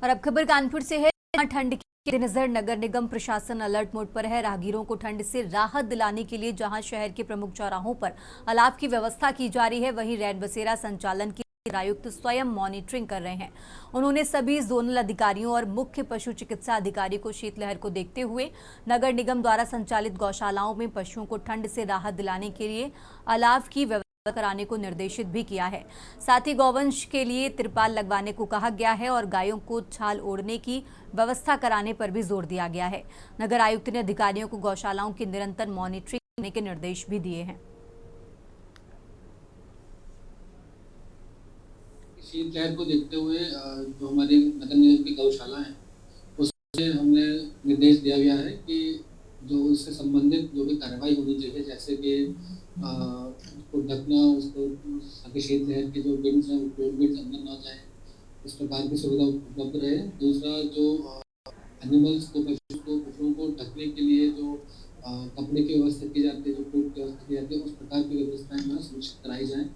और अब खबर कानपुर से है। ठंड के नजर नगर निगम प्रशासन अलर्ट मोड पर है। राहगीरों को ठंड से राहत दिलाने के लिए जहां शहर के प्रमुख चौराहों पर अलाव की व्यवस्था की जा रही है, वहीं रैन बसेरा संचालन की आयुक्त स्वयं मॉनिटरिंग कर रहे हैं। उन्होंने सभी जोनल अधिकारियों और मुख्य पशु चिकित्सा अधिकारी को शीतलहर को देखते हुए नगर निगम द्वारा संचालित गौशालाओं में पशुओं को ठंड से राहत दिलाने के लिए अलाव की व्यवस्था कराने को निर्देशित भी किया है। साथ ही गौवंश के लिए तिरपाल लगवाने को कहा गया है और गायों को छाल ओढ़ने की व्यवस्था कराने पर भी जोर दिया गया है। नगर आयुक्त ने अधिकारियों को गौशालाओं की निरंतर मॉनिटरिंग करने के निर्देश भी दिए हैं। शीतलहर को देखते हुए जो हमारे नगर निगम की गौशाला है उससे हमने निर्देश दिया गया है कि जो उससे संबंधित जो भी कार्रवाई होनी चाहिए, जैसे कि उसको ढकना, उसको ताकि शीतलहर के जो विंड्स हैं वो विंड्स अंदर ना जाए, इस प्रकार की सुविधा उपलब्ध रहे। दूसरा, जो एनिमल्स को पशुओं को ढकने के लिए जो कपड़े की व्यवस्था की जाती है, जो कोट की व्यवस्था की जाती है, उस प्रकार की व्यवस्थाएं जो है सुनिश्चित कराई जाएँ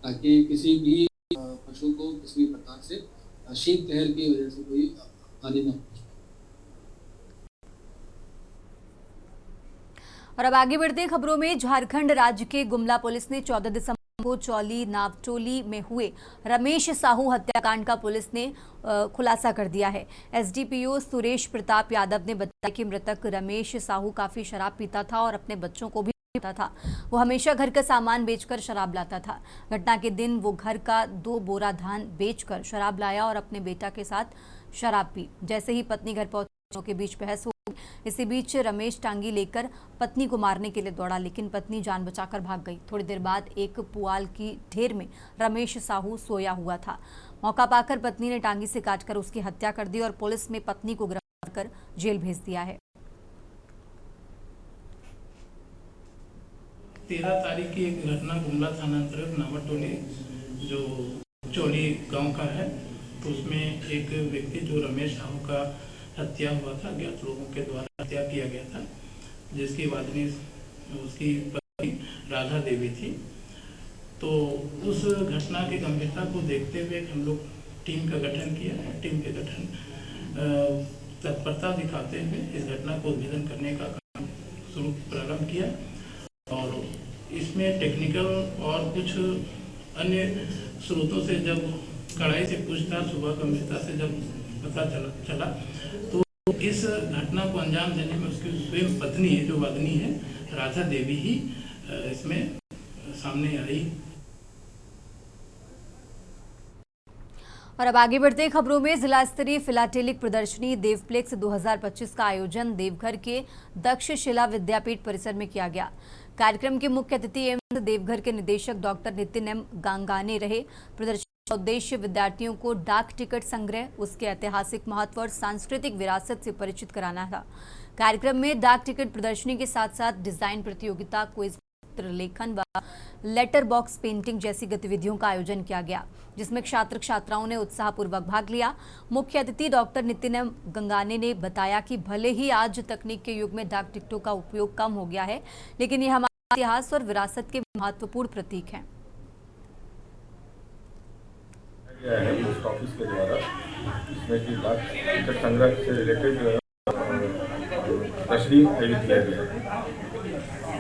ताकि किसी भी पशु को किसी भी प्रकार से शीतलहर की वजह से कोई हानि न हो। और अब आगे बढ़ते खबरों में। झारखंड राज्य के गुमला पुलिस ने 14 दिसंबर को चौली नावटोली में हुए रमेश साहू हत्याकांड का पुलिस ने खुलासा कर दिया है। एसडीपीओ सुरेश प्रताप यादव ने बताया कि मृतक रमेश साहू काफी शराब पीता था और अपने बच्चों को भी पीता था। वो हमेशा घर का सामान बेचकर शराब लाता था। घटना के दिन वो घर का 2 बोरा धान बेचकर शराब लाया और अपने बेटा के साथ शराब पी। जैसे ही पत्नी घर पहुंची के बीच बहस हो। इसी बीच रमेश टांगी लेकर पत्नी को मारने के लिए दौड़ा, लेकिन पत्नी जान बचाकर भाग गई। थोड़ी देर बाद एक पुआल की ढेर में रमेश साहू सोया हुआ था। मौका पाकर पत्नी ने टांगी से काटकर उसकी हत्या कर दी और पुलिस ने पत्नी को गिरफ्तार कर जेल भेज दिया है। 13 तारीख की एक घटना गुमला थाना अंतर्गत नावटोली जो चौली गांव का है, तो उसमें एक व्यक्ति जो रमेश साहू का हत्या हुआ था, अज्ञात लोगों के द्वारा हत्या किया गया था, जिसकी वादनी उसकी पत्नी राधा देवी थी। तो उस घटना की गंभीरता को देखते हुए हम लोग टीम का गठन किया। टीम के गठन तत्परता दिखाते हुए इस घटना को उद्भेदन करने का काम प्रारंभ किया और इसमें टेक्निकल और कुछ अन्य स्रोतों से जब कड़ाई से पूछताछ सुबह गंभीरता से जब पता चला तो इस घटना को अंजाम देने में उसकी स्वयं पत्नी जो वादनी है राधा देवी ही इसमें सामने आई। और अब आगे बढ़ते खबरों में। जिला स्तरीय फिलाटेलिक प्रदर्शनी देवप्लेक्स 2025 का आयोजन देवघर के तक्षशिला विद्यापीठ परिसर में किया गया। कार्यक्रम के मुख्य अतिथि एवं देवघर के निदेशक डॉक्टर नितिन एम गांगाने रहे। प्रदर्शनी का उद्देश्य विद्यार्थियों को डाक टिकट संग्रह, उसके ऐतिहासिक महत्व और सांस्कृतिक विरासत से परिचित कराना था। कार्यक्रम में डाक टिकट प्रदर्शनी के साथ साथ डिजाइन प्रतियोगिता, क्विज, लेखन व लेटर बॉक्स पेंटिंग जैसी गतिविधियों का आयोजन किया गया, जिसमें छात्र छात्राओं ने उत्साहपूर्वक भाग लिया। मुख्य अतिथि डॉक्टर नितिन एम गंगाने ने बताया कि भले ही आज तकनीक के युग में डाक टिकटों का उपयोग कम हो गया है, लेकिन ये हमारे इतिहास और विरासत के महत्वपूर्ण प्रतीक हैं। पोस्ट ऑफिस के द्वारा इसमें कि डाक टिकट संग्रह से रिलेटेड प्रदर्शनी आयोजित किया गया है।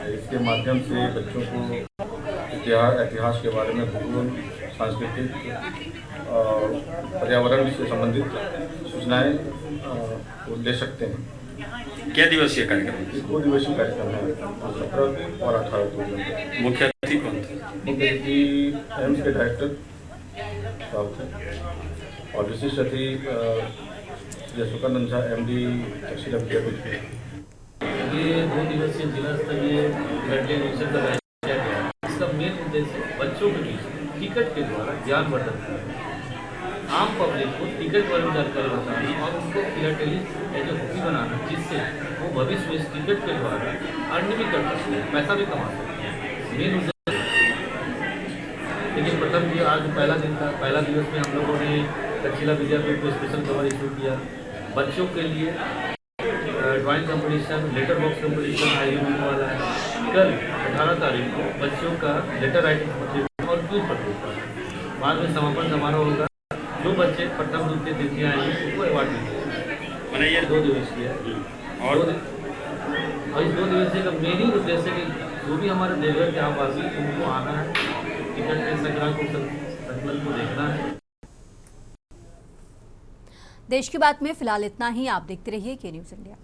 इसके माध्यम से बच्चों को इतिहास के बारे में, भूगोल, सांस्कृतिक और पर्यावरण से संबंधित सूचनाएं दे सकते हैं। क्या दिवसीय कार्यक्रम? 2 दिवसीय कार्यक्रम है, 17 और 18 को। मुख्य अतिथि कौन थे? मुख्य अतिथि एम्स के डायरेक्टर साहब थे और विशिष्ट अतिथि सुकानंद झा MD तक्षशिला विद्यापीठ के। ये 2 दिवसीय जिला स्तरीय ब्लड डोनेशन का आयोजन किया गया है। इसका मेन उद्देश्य बच्चों के बीच टिकट के द्वारा ज्ञानवर्धन करना, आम पब्लिक को टिकट बारे में जानकारी बताना और उनको फिलाटेलिक एज ए हॉबी बनाना, जिससे वो भविष्य में इस टिकट के द्वारा अर्न भी कर सकते हैं, पैसा भी कमा सकते हैं। मेन उद्देश्य। लेकिन प्रथम ये आज पहला दिन था, पहला दिवस में हम लोगों ने तक्षशिला विद्यापीठ को स्पेशल कवर इशू किया। बच्चों के लिए drawing competition, letter box competition आयोजन होने वाला है। कल 18 तारीख को बच्चों का लेटर राइटिंग प्रतियोगिता और क्विज प्रतियोगिता, बाद में समापन समारोह होगा। जो बच्चे प्रथम द्वितीय तृतीय आएंगे उनको अवार्ड मिलेगा। मैंने ये 2 दिवसीय है और इस 2 दिवसीय का मेन ही उद्देश्य है कि जो भी हमारे देवघर के आवासी उनको आना है, टिकट के संकलन को देखना है। देश की बात में फिलहाल इतना ही। आप देखते रहिए के न्यूज़ इंडिया।